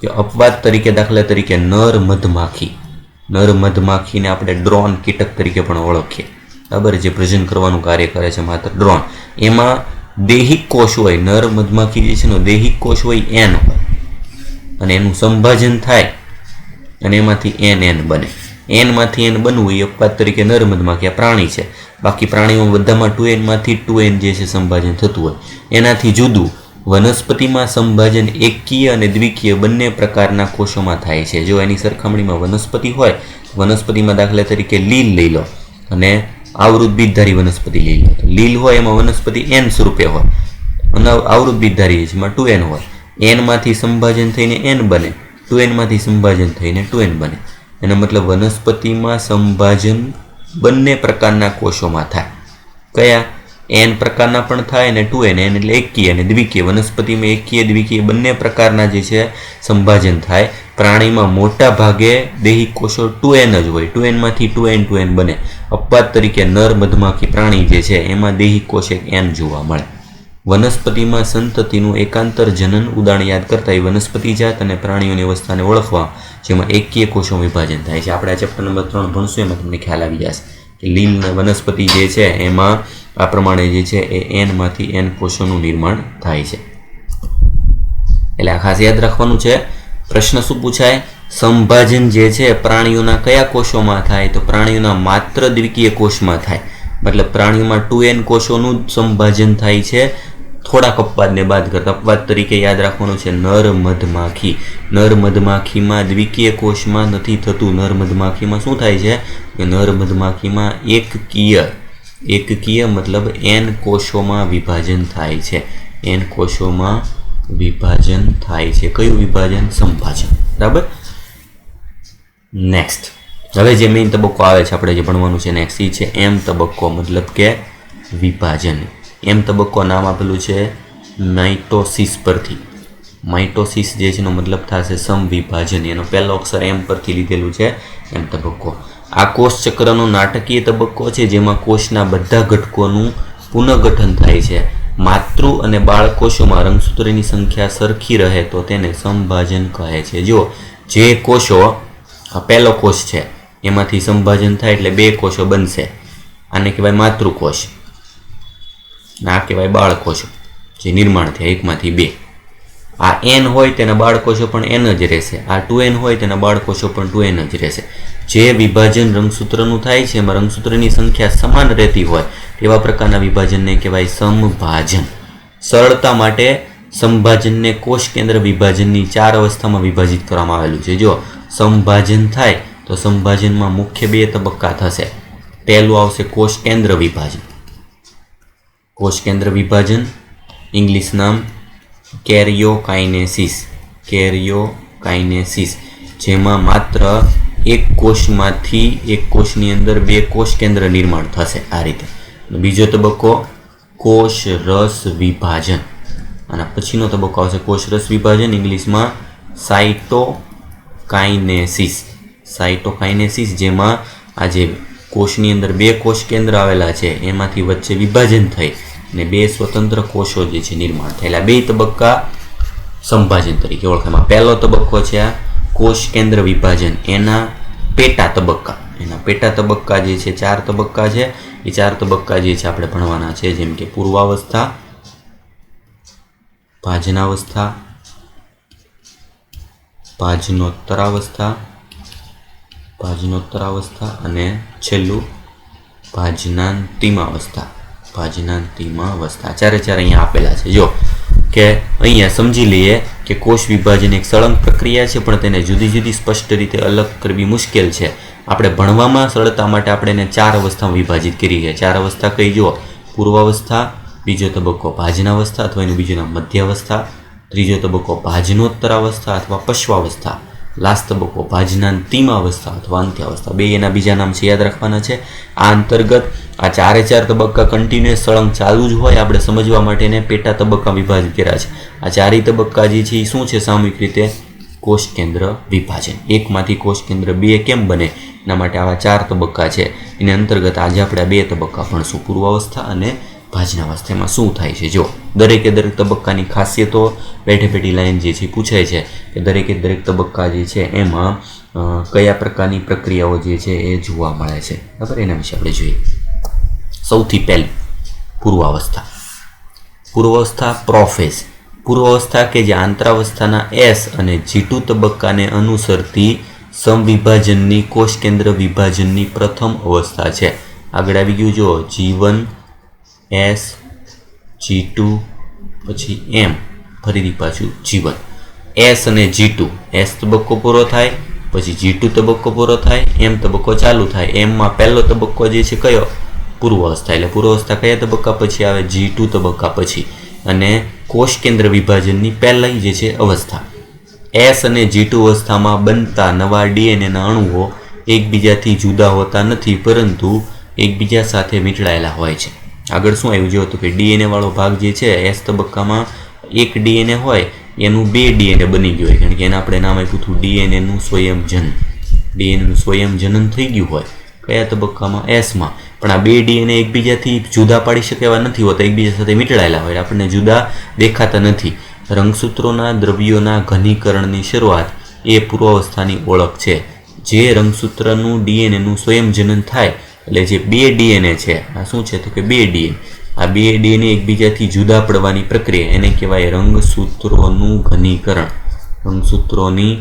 A: કે અપવાદ તરીકે દાખલા તરીકે નર મધમાખી. નર મધમાખીને આપણે ડ્રોન કીટક તરીકે પણ ઓળખીએ. બરાબર, જે પ્રજનન કરવાનું કાર્ય કરે છે માત્ર ડ્રોન. એમાં દૈહિક કોષ હોય, નર મધમાખી જે છે એનો દૈહિક કોષ હોય N હોય અને એનું સંભાજન થાય અને એમાંથી NN બને. N માંથી N બનવું એ અપવાદ તરીકે નર મધમાખી આ પ્રાણી છે. બાકી પ્રાણીઓ બધામાં 2N માંથી 2N જે છે સંભાજન થતું હોય. એનાથી જુદું વનસ્પતિમાં સંભાજન એકકીય અને દ્વિકીય બંને પ્રકારના કોષોમાં થાય છે. જો એની સરખામણીમાં વનસ્પતિ હોય, વનસ્પતિમાં દાખલા તરીકે લીલ લઈ લો અને આવૃત બીજધારી વનસ્પતિ લઈ લો. લીલ હોય એમાં વનસ્પતિ N સ્વરૂપે હોય અને આવૃત બીજધારી જેમાં 2N હોય. N માંથી સંભાજન થઈને N બને, 2N માંથી સંભાજન થઈને 2N બને. એનો મતલબ વનસ્પતિમાં સંભાજન બંને પ્રકારના કોષોમાં થાય. કયા? N પ્રકારના પણ થાય અને 2N. N એટલે એકકીય અને દ્વિકીય. વનસ્પતિમાં એકકીય દ્વિકીય બંને પ્રકારના જે છે સંભાજન થાય. પ્રાણીમાં મોટા ભાગે દૈહિક કોષો 2N જ હોય. 2N માંથી 2N બને. અપવાદ તરીકે નર મધમાખી પ્રાણી જે છે એમાં દૈહિક કોષ એક N જોવા મળે. વનસ્પતિમાં સંતતિનું એકાંતર જનન ઉદાહરણ યાદ કરતા એ વનસ્પતિ જાત અને પ્રાણીઓની અવસ્થાને ઓળખવા જેમાં એકકીય કોષો વિભાજન થાય છે. આપણે આ ચેપ્ટર નંબર 3 ભણશું એમાં તમને ખ્યાલ આવી જશે કે લીલ વનસ્પતિ જે છે એમાં આ પ્રમાણે જે છે એ N માંથી N કોષોનું નિર્માણ થાય છે. એટલે આ ખાસ યાદ રાખવાનું છે. પ્રશ્ન શું પૂછાય? સંભાજન જે છે પ્રાણીઓના કયા કોષોમાં થાય? તો પ્રાણીઓના માત્ર દ્વિકીય કોષમાં થાય. મતલબ પ્રાણીઓમાં 2N કોષોનું જ સંભાજન થાય છે થોડાક અપવાદને બાદ કરતા. અપવાદ તરીકે યાદ રાખવાનું છે નર મધમાખી. નર મધમાખીમાં દ્વિકીય કોષમાં નથી થતું. નર મધમાખીમાં શું થાય છે? નર મધમાખીમાં એકકીય મતલબ N કોષોમાં વિભાજન થાય છે. N કોષોમાં વિભાજન થાય છે. કયું વિભાજન? સંભાજન. બરાબર. નેક્સ્ટ હવે જે મેઇન તબક્કો આવે છે આપણે જે ભણવાનું છે નેક્સ્ટ એ છે M તબક્કો મતલબ કે વિભાજન. M તબક્કો નામ આપેલું છે માઇટોસિસ પરથી. માઇટોસિસ જે છે એનો મતલબ થશે સમવિભાજન. એનો પહેલો અક્ષર M પરથી લીધેલું છે M તબક્કો. આ કોષ ચક્રનો નાટકીય તબક્કો છે જેમાં કોષના બધા ઘટકોનું પુનઃગઠન થાય છે. માતૃ અને બાળકોષોમાં રંગસૂત્રની સંખ્યા સરખી રહે તો તેને સમભાજન કહે છે. જો જે કોષો આ પહેલો કોષ છે એમાંથી સંભાજન થાય એટલે 2 કોષો બનશે. આને કહેવાય માતૃકોષ. આ કહેવાય બાળકોષો જે નિર્માણ થયા એકમાંથી 2. આ n હોય તેના બાળકોષો પણ n જ રહેશે, આ 2n હોય તેના બાળકોષો પણ 2n જ રહેશે. જે વિભાજન રંગસૂત્રનું થાય છે એમાં રંગસૂત્રની સંખ્યા સમાન રહેતી હોય તેવા પ્રકારના વિભાજનને કહેવાય સમભાજન. સરળતા માટે સમભાજનને કોષ કેન્દ્ર વિભાજનની 4 અવસ્થામાં વિભાજિત કરવામાં આવેલું છે. જો સમભાજન થાય તો સમભાજનમાં મુખ્ય 2 તબક્કા થશે. પહેલું આવશે કોષ કેન્દ્ર વિભાજન. કોષ કેન્દ્ર વિભાજન ઇંગ્લિશ નામ કેરિયોકાઇનેસિસ. કેરિયોકાઇનેસિસ, જેમાં માત્ર એક કોષમાંથી એક કોષની અંદર 2 કોષ કેન્દ્ર નિર્માણ થશે આ રીતે. બીજો તબક્કો કોષ રસ વિભાજન, અને પછીનો તબક્કો આવશે કોષ રસ વિભાજન ઇંગ્લિશમાં સાઇટોકાઇનેસિસ. સાઇટોકાઇનેસિસ, જેમાં આ જે કોષની અંદર 2 કોષ કેન્દ્ર આવેલા છે એમાંથી વચ્ચે વિભાજન થઈ અને 2 સ્વતંત્ર કોષો જે છે નિર્માણ થયેલા. 2 તબક્કા સંભાજન તરીકે ઓળખાય. પહેલો તબક્કો છે આ કોષ કેન્દ્ર વિભાજન, એના પેટા તબક્કા. એના પેટા તબક્કા જે છે 4 તબક્કા છે. એ 4 તબક્કા જે છે આપણે ભણવાના છે, જેમ કે પૂર્વાવસ્થા, ભાજનાવસ્થા, ભાજનોત્તરાવસ્થા અને છેલ્લું ભાજનાંતિમાવસ્થા. ભાજનાંતિમાવસ્થા 4 અહીંયા આપેલા છે. જો કે અહીંયા સમજી લઈએ કે કોષ વિભાજન એક સળંગ પ્રક્રિયા છે, પણ તેને જુદી જુદી સ્પષ્ટ રીતે અલગ કરવી મુશ્કેલ છે. આપણે ભણવામાં સરળતા માટે આપણે એને 4 અવસ્થામાં વિભાજિત કરી છે. 4 અવસ્થા કઈ જુઓ: પૂર્વાવસ્થા, બીજો તબક્કો ભાજનાવસ્થા અથવા એનું બીજું નામ મધ્યાવસ્થા, ત્રીજો તબક્કો ભાજનોત્તરાવસ્થા અથવા પશ્વાવસ્થા, લાસ્ટ તબક્કો ભાજનાંતિમાવસ્થા અથવા અંત્યાવસ્થા. 2 એના બીજા નામ છે, યાદ રાખવાના છે. આ અંતર્ગત આ 4 તબક્કા કન્ટિન્યુઅસ સળંગ ચાલુ જ હોય. આપણે સમજવા માટે એને પેટા તબક્કા વિભાજિત કર્યા છે. આ 4 તબક્કા જે છે એ શું છે? સામૂહિક રીતે કોષ કેન્દ્ર વિભાજન. એકમાંથી કોષ કેન્દ્ર 2 કેમ બને એના માટે આવા 4 તબક્કા છે. એના અંતર્ગત આજે આપણે આ 2 તબક્કા ભણશું, પૂર્વાવસ્થા અને ભાજનાવસ્થામાં શું થાય છે. જો દરેકે દરેક તબક્કાની ખાસિયતો બેઠી લાઈન જે છે પૂછાય છે કે દરેકે દરેક તબક્કા જે છે એમાં કયા પ્રકારની પ્રક્રિયાઓ જે છે એ જોવા મળે છે. બરાબર, એના વિશે આપણે જોઈએ. સૌથી પહેલી પૂર્વાવસ્થા. પૂર્વાવસ્થા પ્રોફેઝ. પૂર્વાવસ્થા કે જે આંતરાવસ્થાના S અને G2 તબક્કાને અનુસરતી સમવિભાજનની કોષ કેન્દ્ર વિભાજનની પ્રથમ અવસ્થા છે. આગળ આવી ગયું જો G1, S, G2, પછી M, ફરીથી પાછું G1. S અને G2, S તબક્કો પૂરો થાય, પછી G2 તબક્કો પૂરો થાય, M તબક્કો ચાલુ થાય. એમમાં પહેલો તબક્કો જે છે કયો? પૂર્વાવસ્થા. એટલે પૂર્વાવસ્થા કયા તબક્કા પછી આવે? G2 તબક્કા પછી. અને કોષ કેન્દ્ર વિભાજનની પહેલી જે છે અવસ્થા. S અને G2 અવસ્થામાં બનતા નવા DNAના અણુઓ એકબીજાથી જુદા હોતા નથી, પરંતુ એકબીજા સાથે વીંટળાયેલા હોય છે. આગળ શું આવ્યું જો તો કે DNA વાળો ભાગ જે છે S તબક્કામાં એક DNA હોય એનું 2 DNA બની ગયું હોય, કારણ કે એને આપણે નામ આપ્યું હતું DNAનું સ્વયંજનન. DNAનું સ્વયંજનન થઈ ગયું હોય કયા તબક્કામાં? Sમાં. પણ આ 2 DNA એકબીજાથી જુદા પાડી શકે એવા નથી હોતા, એકબીજા સાથે વીંટળાયેલા હોય, આપણને જુદા દેખાતા નથી. રંગસૂત્રોના દ્રવ્યોના ઘનીકરણની શરૂઆત એ પૂર્વાવસ્થાની ઓળખ છે. જે રંગસૂત્રનું DNAનું સ્વયંજનન થાય એટલે જે 2 DNA છે, આ શું છે તો કે 2 DNA, આ 2 DNA એકબીજાથી જુદા પડવાની પ્રક્રિયા એને કહેવાય રંગસૂત્રોનું ઘનીકરણ. રંગસૂત્રોની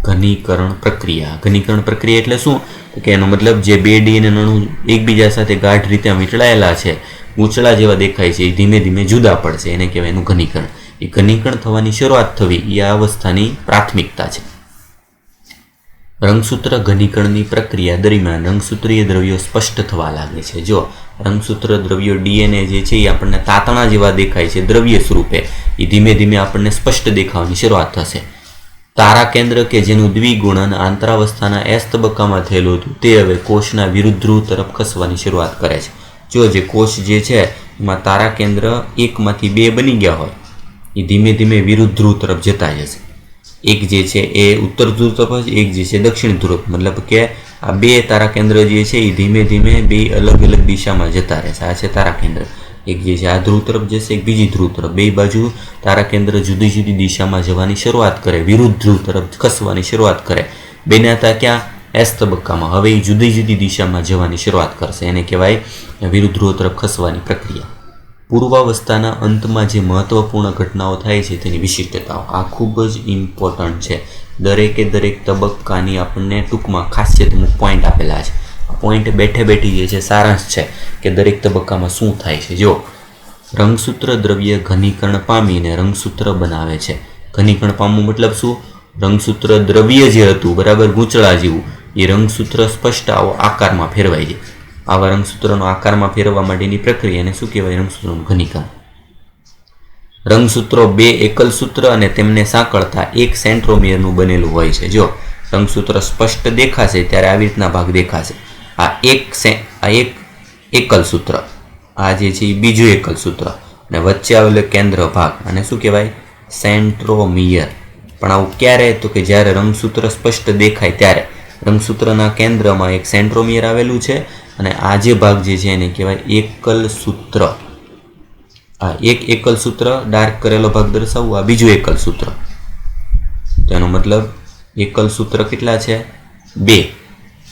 A: ઘનીકરણ પ્રક્રિયા. ઘનીકરણ પ્રક્રિયા એટલે શું? તો કે એનો મતલબ જે 2 DNA અણુ એકબીજા સાથે ગાઢ રીતે વીંટળાયેલા છે, ગૂંચળા જેવા દેખાય છે, એ ધીમે ધીમે જુદા પડશે, એને કહેવાય એનું ઘનીકરણ. એ ઘનીકરણ થવાની શરૂઆત થવી એ આ અવસ્થાની પ્રાથમિકતા છે. રંગસૂત્ર ઘનીકરણની પ્રક્રિયા દરમિયાન રંગસૂત્રીય દ્રવ્યો સ્પષ્ટ થવા લાગે છે. જો રંગસૂત્ર દ્રવ્યો DNA જે છે એ આપણને તાતણા જેવા દેખાય છે દ્રવ્ય સ્વરૂપે, એ ધીમે ધીમે આપણને સ્પષ્ટ દેખાવાની શરૂઆત થશે. તારા કેન્દ્ર કે જેનું દ્વિગુણન આંતરાવસ્થાના S તબક્કામાં થયેલું હતું તે હવે કોષના વિરુદ્ધ ધ્રુવ તરફ ખસવાની શરૂઆત કરે છે. જો જે કોષ જે છે એમાં તારા કેન્દ્ર એકમાંથી 2 બની ગયા હોય, એ ધીમે ધીમે વિરુદ્ધ ધ્રુવ તરફ જતા જશે. એક જે છે એ ઉત્તર ધ્રુવ તરફ, એક જે છે દક્ષિણ ધ્રુવ. મતલબ કે આ 2 તારા કેન્દ્ર જે છે એ ધીમે ધીમે 2 અલગ અલગ દિશામાં જતા રહેશે. આ છે તારા કેન્દ્ર. એક જે છે આ ધ્રુવ તરફ જશે, એક બીજી ધ્રુવ તરફ. 2 બાજુ તારા કેન્દ્ર જુદી જુદી દિશામાં જવાની શરૂઆત કરે, વિરુદ્ધ ધ્રુવ તરફ ખસવાની શરૂઆત કરે. બેના હતા ક્યાં? S તબક્કામાં. હવે એ જુદી જુદી દિશામાં જવાની શરૂઆત કરશે, એને કહેવાય વિરુદ્ધ ધ્રુવ તરફ ખસવાની પ્રક્રિયા. પૂર્વાવસ્થાના અંતમાં જે મહત્વપૂર્ણ ઘટનાઓ થાય છે તેની વિશિષ્ટતાઓ આ ખૂબ જ ઇમ્પોર્ટન્ટ છે. દરેકે દરેક તબક્કાની આપણને ટૂંકમાં ખાસિયતમુખ પોઈન્ટ આપેલા છે. આ પોઈન્ટ બેઠે બેઠી જે છે સારાંશ છે કે દરેક તબક્કામાં શું થાય છે. જો રંગસૂત્ર દ્રવ્ય ઘનીકરણ પામીને રંગસૂત્ર બનાવે છે. ઘનીકરણ પામવું મતલબ શું? રંગસૂત્ર દ્રવ્ય જે હતું બરાબર ગૂંચળા જેવું એ રંગસૂત્ર સ્પષ્ટ આવો આકારમાં ફેરવાય છે. આવા રંગસૂત્રનો આકારમાં ફેરવવા માટેની પ્રક્રિયાને શું કહેવાય? રંગસૂત્રનું ઘનીકરણ. રંગસૂત્રો બે એકલ સૂત્ર અને તેમને સાંકળતા એક સેન્ટ્રોમિયરનું બનેલું હોય છે. જો રંગસૂત્ર સ્પષ્ટ દેખાશે ત્યારે આવી રીતના ભાગ દેખાશે. આ એક એકલ સૂત્ર, આ જે છે એ બીજું એકલ સૂત્ર અને વચ્ચે આવેલો કેન્દ્ર ભાગ અને શું કહેવાય? સેન્ટ્રોમિયર. પણ આવું ક્યારે? તો કે જ્યારે રંગસૂત્ર સ્પષ્ટ દેખાય ત્યારે. રંગસૂત્રના કેન્દ્રમાં એક સેન્ટ્રોમિયર આવેલું છે અને આ જે ભાગ જે છે એને કહેવાય એકલ સૂત્ર. આ એક એકલ સૂત્ર ડાર્ક કરેલો ભાગ દર્શાવવું, આ બીજું એકલ સૂત્ર. તેનો મતલબ એકલ સૂત્ર કેટલા છે? 2.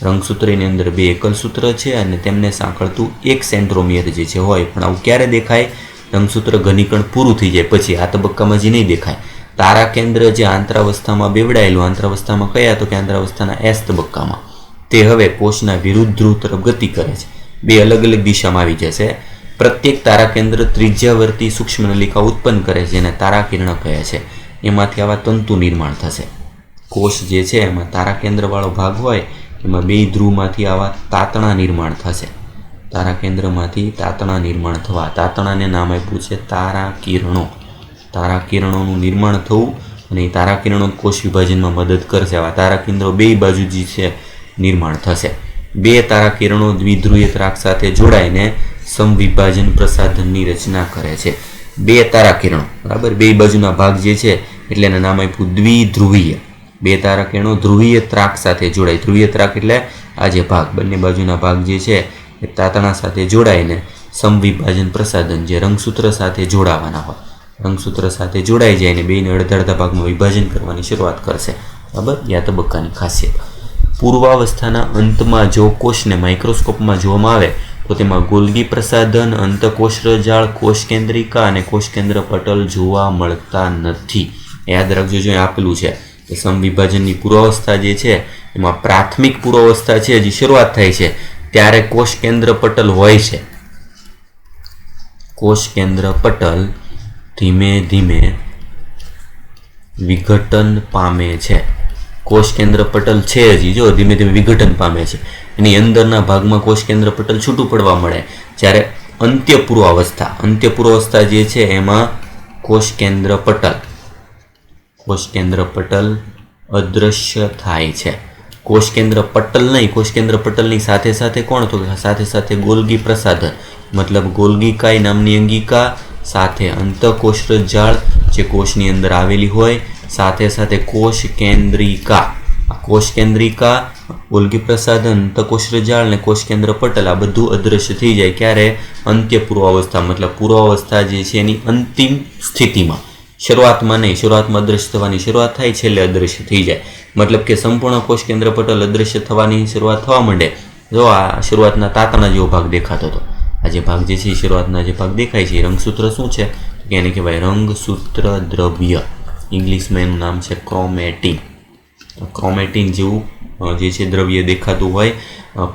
A: રંગસૂત્રની અંદર 2 એકલ સૂત્ર છે અને તેમને સાંકળતું એક સેન્ટ્રોમિયર જે છે હોય. પણ આવું ક્યારે દેખાય? રંગસૂત્ર ઘનીકરણ પૂરું થઈ જાય પછી. આ તબક્કામાં જે નહીં દેખાય. તારા કેન્દ્ર જે આંતરાવસ્થામાં બેવડાયેલું, આંતરાવસ્થામાં કયા? તો કે આંતરાવસ્થાના S તબક્કામાં. તે હવે કોષના વિરુદ્ધ ધ્રુવ તરફ ગતિ કરે છે. 2 અલગ અલગ દિશામાં આવી જશે. પ્રત્યેક તારા કેન્દ્ર ત્રિજ્યાવર્તી સૂક્ષ્મ નલિકા ઉત્પન્ન કરે છે જેને તારા કિરણ કહે છે. એમાંથી આવા તંતુ નિર્માણ થશે. કોષ જે છે એમાં તારા કેન્દ્રવાળો ભાગ હોય એમાં 2 ધ્રુવમાંથી આવા તાતણા નિર્માણ થશે. તારા કેન્દ્રમાંથી તાતણા નિર્માણ થવા, તાતણાને નામ આપ્યું છે તારા કિરણો. તારા કિરણોનું નિર્માણ થવું અને એ તારા કિરણો કોષ વિભાજનમાં મદદ કરશે. આવા તારા કેન્દ્રો 2 બાજુ જે છે નિર્માણ થશે. 2 તારા કિરણો દ્વિધ્રુવીય ત્રાક સાથે જોડાઈને સમવિભાજન પ્રસાધનની રચના કરે છે. 2 તારા કિરણો બરાબર 2 બાજુના ભાગ જે છે એટલે એના નામ આપ્યું દ્વિધ્રુવીય. 2 તારા કિરણો ધ્રુવીય ત્રાક સાથે જોડાય. ધ્રુવીય ત્રાક એટલે આ જે ભાગ, બંને બાજુના ભાગ જે છે એ તાતણા સાથે જોડાઈને સમવિભાજન પ્રસાધન જે રંગસૂત્ર સાથે જોડાવાના હોય, રંગસૂત્ર સાથે જોડાઈ જાય ને 2ને અડધા અડધા ભાગમાં વિભાજન કરવાની શરૂઆત કરશે. બરાબર, આ તબક્કાની ખાસિયત. પૂર્વાવસ્થાના અંતમાં જો કોષને માઇક્રોસ્કોપમાં જોવામાં આવે તો તેમાં ગોલ્ગી પ્રસાધન, અંતકોષરજાળ, કોષ કેન્દ્રિકા અને કોષ કેન્દ્ર પટલ જોવા મળતા નથી. યાદ રાખજો, જો આપેલું છે કે સમવિભાજનની પૂર્વાવસ્થા જે છે એમાં પ્રાથમિક પૂર્વાવસ્થા છે, હજી શરૂઆત થાય છે ત્યારે કોષ કેન્દ્ર પટલ હોય છે. કોષ કેન્દ્ર પટલ ધીમે ધીમે વિઘટન પામે છે. કોષ કેન્દ્ર પટલ છે હજી જો ધીમે ધીમે વિઘટન પામે છે. એની અંદરના ભાગમાં કોષ કેન્દ્ર પટલ છૂટું પડવા મળે. જ્યારે અંત્ય પૂર્વાવસ્થા જે છે એમાં કોષ કેન્દ્ર પટલ અદૃશ્ય થાય છે. કોષ કેન્દ્ર પટલ નહીં, કોષ કેન્દ્ર પટલની સાથે સાથે કોણ? તો સાથે સાથે ગોલ્ગી પ્રસાધન મતલબ ગોલ્ગીકાય નામની અંગિકા સાથે અંતકોષરજાળ જે કોષની અંદર આવેલી હોય, સાથે સાથે કોષ કેન્દ્રિકા, ગોલ્ગી પ્રસાધન, અંતકોષરજાળ અને કોષ કેન્દ્ર પટલ આ બધું અદૃશ્ય થઈ જાય. ક્યારે? અંત્ય પૂર્વાવસ્થા મતલબ પૂર્વાવસ્થા જે છે એની અંતિમ સ્થિતિમાં. શરૂઆતમાં નહીં, શરૂઆતમાં અદૃશ્ય થવાની શરૂઆત થાય, છેલ્લે અદૃશ્ય થઈ જાય. મતલબ કે સંપૂર્ણ કોષ કેન્દ્ર પટલ અદૃશ્ય થવાની શરૂઆત થવા માંડે. જો આ શરૂઆતના તાતણા જેવો ભાગ દેખાતો હતો. આ જે ભાગ જે છે એ શરૂઆતના જે ભાગ દેખાય છે એ રંગસૂત્ર શું છે? એને કહેવાય રંગસૂત્ર દ્રવ્ય. ઇંગ્લિશમાં એનું નામ છે ક્રોમેટિન. ક્રોમેટિન જેવું જે છે દ્રવ્ય દેખાતું હોય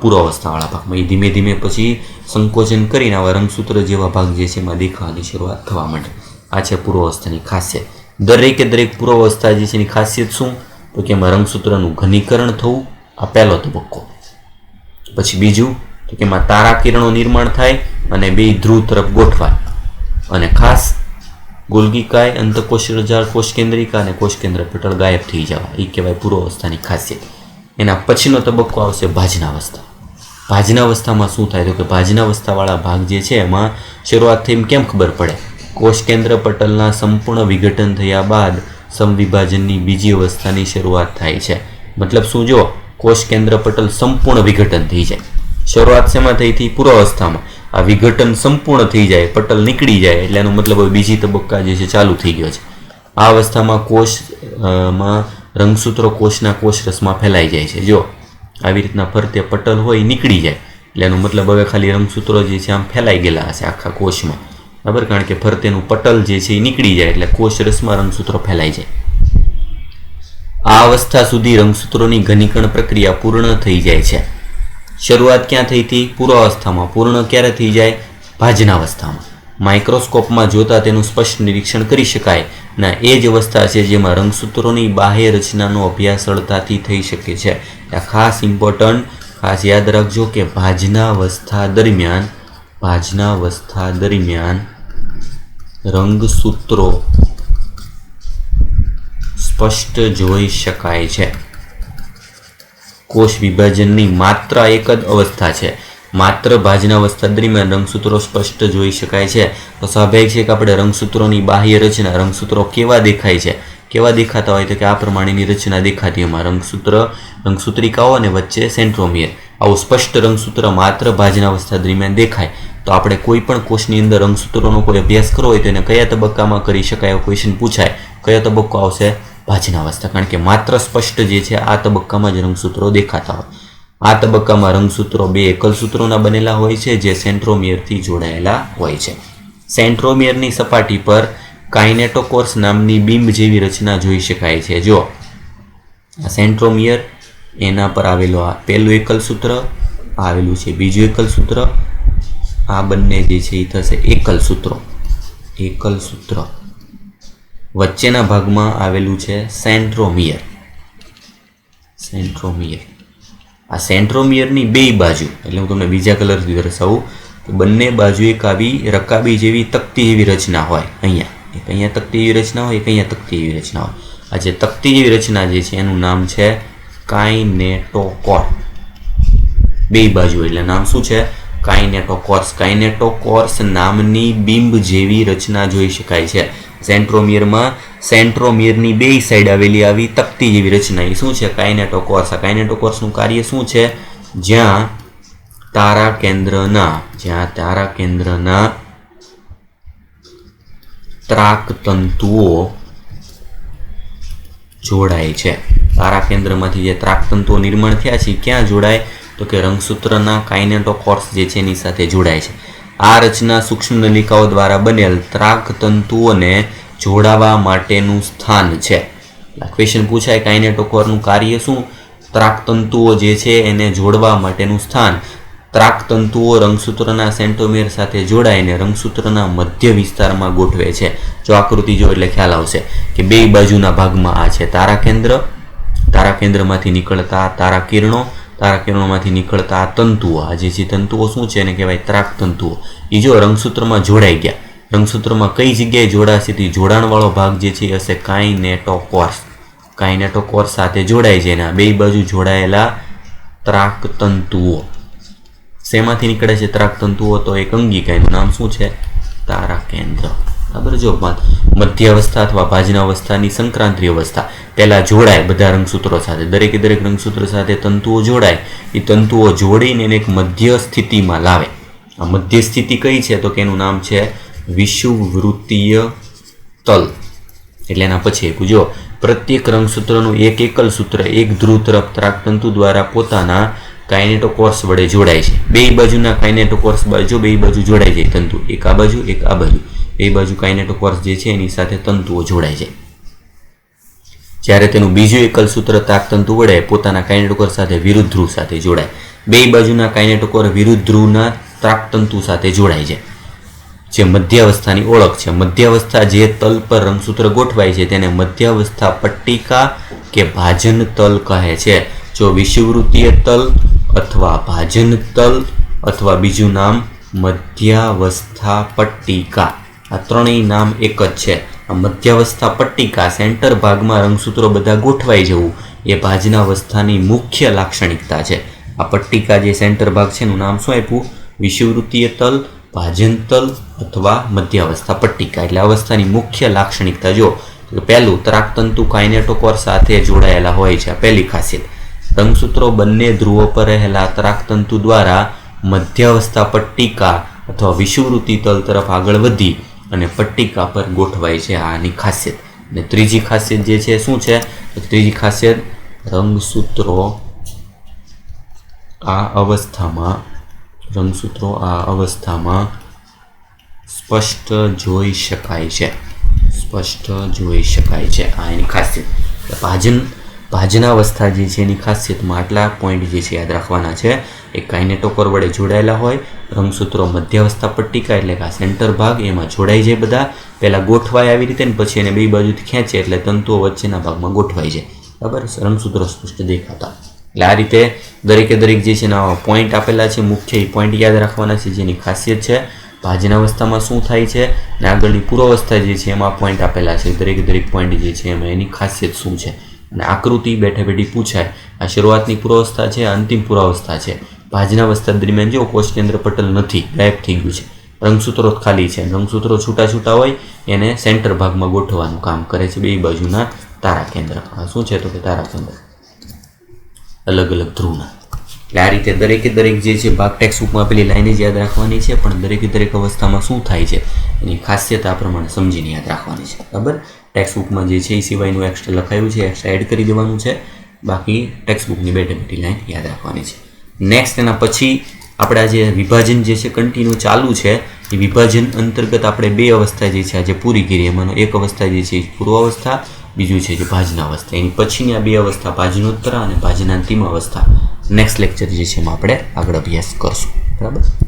A: પૂર્વાવસ્થાવાળા ભાગમાં, એ ધીમે ધીમે પછી સંકોચન કરીને આવા રંગસૂત્ર જેવા ભાગ જે છે એમાં દેખાવાની શરૂઆત થવા માંડે. આ છે પૂર્વાવસ્થાની ખાસિયત. દરેક પૂર્વાવસ્થા જે છે એની ખાસિયત શું? તો કે એમાં રંગસૂત્રનું ઘનીકરણ થવું, આ પહેલો તબક્કો. પછી બીજું તો કે એમાં તારા કિરણો નિર્માણ થાય અને 2 ધ્રુવ તરફ ગોઠવાય અને ખાસ ગોલ્ગીકાય, અંતકોષરજાળ, કોષ કેન્દ્રિકા અને કોષ કેન્દ્ર પટલ ગાયબ થઈ જવા. એ કહેવાય પૂર્વાવસ્થાની ખાસિયત. એના પછીનો તબક્કો આવશે ભાજનાવસ્થા. ભાજનાવસ્થામાં શું થાય? તો કે ભાજનાવસ્થાવાળા ભાગ જે છે એમાં શરૂઆત થઈ કેમ ખબર પડે? કોષ કેન્દ્ર પટલના સંપૂર્ણ વિઘટન થયા બાદ સમવિભાજનની બીજી અવસ્થાની શરૂઆત થાય છે. મતલબ શું? જો કોષ કેન્દ્ર પટલ સંપૂર્ણ વિઘટન થઈ જાય. શરૂઆત શેમાં થઈ હતી? પૂર્વાવસ્થામાં. આ વિઘટન સંપૂર્ણ થઈ જાય, પટલ નીકળી જાય એટલે એનો મતલબ હવે બીજી તબક્કા જે છે ચાલુ થઈ ગયો છે. આ અવસ્થામાં કોષમાં રંગસૂત્રો કોષના કોષરસમાં ફેલાઈ જાય છે. જો આવી રીતના ફરતે પટલ હોય નીકળી જાય એટલે એનો મતલબ હવે ખાલી રંગસૂત્રો જે છે આમ ફેલાઈ ગયેલા હશે આખા કોષમાં બરાબર, કારણ કે ફરતેનું પટલ જે છે એ નીકળી જાય એટલે કોષ રસમાં રંગસૂત્રો ફેલાઈ જાય. આ અવસ્થા સુધી રંગસૂત્રોની ઘનીકરણ પ્રક્રિયા પૂર્ણ થઈ જાય છે. શરૂઆત ક્યાં થઈ હતી? પૂર્વાવસ્થામાં. પૂર્ણ ક્યારે થઈ જાય? ભાજનાવસ્થામાં. માઇક્રોસ્કોપમાં જોતા તેનું સ્પષ્ટ નિરીક્ષણ કરી શકાય ના એ જ અવસ્થા છે જેમાં રંગસૂત્રોની બાહ્ય રચનાનો અભ્યાસ સરળતાથી થઈ શકે છે. આ ખાસ ઇમ્પોર્ટન્ટ, ખાસ યાદ રાખજો કે ભાજનાવસ્થા દરમિયાન રંગસૂત્રો સ્પષ્ટ જોઈ શકાય છે. કોષ વિભાજનની માત્ર એક જ અવસ્થા છે. માત્ર ભાજનાવસ્થા દરમિયાન રંગસૂત્રો સ્પષ્ટ જોઈ શકાય છે. તો સ્વાભાવિક છે કે આપણે રંગસૂત્રોની બાહ્ય રચના, રંગસૂત્રો કેવા દેખાય છે, કેવા દેખાતા હોય તો કે આ પ્રમાણેની રચના દેખાતી. એમાં રંગસૂત્રિકાઓ અને વચ્ચે સેન્ટ્રોમિયર, આવું સ્પષ્ટ રંગસૂત્ર માત્ર ભાજનાવસ્થા દરમિયાન દેખાય. તો આપણે કોઈ પણ કોષની અંદર રંગસૂત્રોનો કોઈ અભ્યાસ કરવો હોય તો એને કયા તબક્કામાં કરી શકાય? ક્વેશ્ચન પૂછાય, કયો તબક્કો આવશે? ભાજનાવસ્થા. કારણ કે માત્ર સ્પષ્ટ જે છે આ તબક્કામાં જ રંગસૂત્રો દેખાતા હોય. આ તબક્કામાં રંગસૂત્રો બે એકલ સૂત્રોના બનેલા હોય છે જે સેન્ટ્રોમિયરથી જોડાયેલા હોય છે. સેન્ટ્રોમિયરની સપાટી પર કાઇનેટોકોર્સ નામની બિંબ જેવી રચના જોઈ શકાય છે. જો આ સેન્ટ્રોમિયર, એના પર આવેલું આ પહેલું એકલ સૂત્ર, આવેલું છે બીજું એકલ સૂત્ર, આ બંને જે છે એ થશે એકલ સૂત્રો. વચ્ચેના ભાગમાં આવેલું છે સેન્ટ્રોમિયર. આ સેન્ટ્રોમિયરની બે બાજુ, એટલે હું તમને બીજા કલરથી દર્શાવું કે બંને બાજુ એક આવી રકાબી જેવી તકતી જેવી રચના હોય. અહીંયા તકતી જેવી રચના હોય, એક અહીંયા તકતી જેવી રચના હોય. આ જે તકતી જેવી રચના જે છે એનું નામ છે કાઇનેટોકોર. બે બાજુ એટલે નામ શું છે? કાઇનેટોકોર્સ. કાઇનેટોકોર્સ નામની બિંબ જેવી રચના જોઈ શકાય છે સેન્ટ્રોમિયરની બે સાઈડ આવેલી આવી તકતી જેવી રચના. એ શું છે? કાઇનેટોકોર્સ. આ કાઇનેટોકોર્સનું કાર્ય શું છે? જ્યાં તારા કેન્દ્રના ત્રાકતંતુઓ જોડાય છે. તારા કેન્દ્રમાંથી જે ત્રાકતંતુઓ નિર્માણ થયા છે ક્યાં જોડાય? તો કે રંગસૂત્રના કાઇનેટોકોર્સ જે છે એની સાથે જોડાય છે. આ રચના સૂક્ષ્મ નલિકાઓ દ્વારા બનેલ ત્રાકતંતુઓને જોડાવા માટેનું સ્થાન છે. ક્વેશ્ચન પૂછાય કાઇનેટોકોરનું કાર્ય શું? ત્રાકતંતુઓ જે છે એને જોડવા માટેનું સ્થાન. ત્રાકતંતુઓ રંગસૂત્રના સેન્ટ્રોમિયર સાથે જોડાઈને રંગસૂત્રના મધ્ય વિસ્તારમાં ગોઠવે છે. જો આકૃતિ જો એટલે ખ્યાલ આવશે કે બે બાજુના ભાગમાં આ છે તારા કેન્દ્રમાંથી નીકળતા તારા કિરણોમાંથી નીકળતા આ તંતુઓ, આ જે તંતુઓ શું છે એને કહેવાય ત્રાકતંતુઓ. એ જો રંગસૂત્રમાં જોડાઈ ગયા, રંગસૂત્રમાં કઈ જગ્યાએ જોડાશે? તે જોડાણવાળો ભાગ જે છે એ હશે કાઇનેટોકોર્સ સાથે જોડાય છે. એના બે બાજુ જોડાયેલા ત્રાકતંતુઓ. શેમાંથી નીકળે છે ત્રાકતંતુઓ? તો એક અંગિકા, એનું નામ શું છે? તારા કેન્દ્ર. બરાબર. જો મધ્ય અવસ્થા અથવા ભાજનાવસ્થાની સંક્રાંતિ અવસ્થા, પહેલા જોડાય બધા રંગસૂત્રો સાથે, દરેકે દરેક રંગસૂત્ર સાથે તંતુઓ જોડાય. એ તંતુઓ જોડીને એને એક મધ્ય સ્થિતિમાં લાવે. આ મધ્ય સ્થિતિ કઈ છે? તો કે એનું નામ છે વિષુવવૃત્તીય તલ. એટલે એના પછી જો પ્રત્યેક રંગસૂત્રનું એક એકલ સૂત્ર એક ધ્રુવ તરફ ત્રાકતંતુ દ્વારા પોતાના કાઇનેટોકોર્સ વડે જોડાય છે. બે બાજુના કાઇનેટોકોર્સ બાજુ બે બાજુ જોડાઈ જાય તંતુ, એક આ બાજુ એક આ બાજુ. બે બાજુ કાઇનેટોકોર્સ જે છે એની સાથે તંતુઓ જોડાય છે. જ્યારે તેનું બીજું એકલ સૂત્ર ત્રાકતંતુ વડે પોતાના કાઇનેટોકોર સાથે વિરુદ્ધ ધ્રુવ સાથે જોડાય. બે બાજુના કાઇનેટોકોર વિરુદ્ધ ધ્રુવના ત્રાકતંતુ સાથે જોડાય છે. જે મધ્યાવસ્થાની ઓળખ છે. મધ્યાવસ્થા જે તલ પર રંગસૂત્ર ગોઠવાય છે તેને મધ્યાવસ્થા પટ્ટિકા કે ભાજન તલ કહે છે. જો વિષુવવૃત્તીય તલ અથવા ભાજન તલ અથવા બીજું નામ મધ્યાવસ્થા પટ્ટિકા, આ ત્રણેય નામ એક જ છે. આ મધ્યાવસ્થા પટ્ટિકા, સેન્ટર ભાગમાં રંગસૂત્રો બધા ગોઠવાઈ જવું, એ ભાજનાવસ્થાની મુખ્ય લાક્ષણિકતા છે. આ પટ્ટિકા જે સેન્ટર ભાગ છે એનું નામ શું આપ્યું? વિષુવવૃત્તીય તલ, ભાજન તલ અથવા મધ્યાવસ્થા પટ્ટિકા. એટલે અવસ્થાની મુખ્ય લાક્ષણિકતા જો પહેલું ત્રાકતંતુ કાઇનેટોકોર સાથે જોડાયેલા હોય છે. પહેલી ખાસિયત. રંગસૂત્રો બંને ધ્રુવો પર રહેલા ત્રાકતંતુ દ્વારા મધ્યાવસ્થા પટ્ટિકા અથવા વિષુવવૃત્તિ તલ તરફ આગળ વધી અને પટ્ટિકા પર ગોઠવાય છે. આની ખાસિયત. અને ત્રીજી ખાસિયત જે છે શું છે? ત્રીજી ખાસિયત, રંગસૂત્રો આ અવસ્થામાં સ્પષ્ટ જોઈ શકાય છે. સ્પષ્ટ જોઈ શકાય છે આ એની ખાસિયત. ભાજનાવસ્થા જે છે એની ખાસિયતમાં આટલા પોઈન્ટ જે છે યાદ રાખવાના છે. એક કાઇનેટોકોર વડે જોડાયેલા હોય, રંગસૂત્રો મધ્યાવસ્થા પટ્ટિકા એટલે કે આ સેન્ટર ભાગ એમાં જોડાઈ જાય, બધા પહેલાં ગોઠવાય આવી રીતે ને પછી એને બે બાજુથી ખેંચે એટલે તંતુઓ વચ્ચેના ભાગમાં ગોઠવાઈ જાય. બરાબર, રંગસૂત્રો સ્પષ્ટ દેખાતા. એટલે આ રીતે દરેકે દરેક જે છે એના પોઈન્ટ આપેલા છે, મુખ્ય એ પોઈન્ટ યાદ રાખવાના છે જેની ખાસિયત છે. ભાજનાવસ્થામાં શું થાય છે અને આગળની પૂર્વાવસ્થા જે છે એમાં પોઈન્ટ આપેલા છે. દરેકે દરેક પોઈન્ટ જે છે એમાં એની ખાસિયત શું છે અને આકૃતિ બેઠે બેઠી પૂછાય. આ શરૂઆતની પૂર્વાવસ્થા છે, અંતિમ પૂર્વાવસ્થા છે. ભાજનાવસ્થા દરમિયાન જો કોષ કેન્દ્ર પટલ નથી, ગાયબ થઈ ગયું છે, રંગસૂત્રો ખાલી છે. રંગસૂત્રો છૂટા છૂટા હોય એને સેન્ટર ભાગમાં ગોઠવવાનું કામ કરે છે બે બાજુના તારા કેન્દ્ર. શું છે તો કે તારા કેન્દ્ર અલગ અલગ ધ્રુવના. એટલે આ રીતે દરેકે દરેક જે છે ભાગ ટેક્સ્ટ બુકમાં પેલી લાઈન જ યાદ રાખવાની છે, પણ દરેકે દરેક અવસ્થામાં શું થાય છે એની ખાસિયત આ પ્રમાણે સમજીને યાદ રાખવાની છે. બરાબર, ટેક્સ્ટ બુકમાં જે છે એ સિવાયનું એક્સ્ટ્રા લખાયું છે, એક્સ્ટ્રા એડ કરી દેવાનું છે. બાકી ટેક્સ્ટ બુકની બેઠે બેઠી લાઈન યાદ રાખવાની છે. નેક્સ્ટ એના પછી આપણા જે વિભાજન જે છે કન્ટિન્યુ ચાલુ છે, એ વિભાજન અંતર્ગત આપણે બે અવસ્થા જે છે આજે પૂરી કરી. એમાંનો એક અવસ્થા જે છે પૂર્વાવસ્થા, બીજું છે જે ભાજનાવસ્થા. એની પછીની આ બે અવસ્થા ભાજનોત્તરા અને ભાજનાંતિમ અવસ્થા નેક્સ્ટ લેક્ચર જે છે એમાં આપણે આગળ અભ્યાસ કરશું. બરાબર.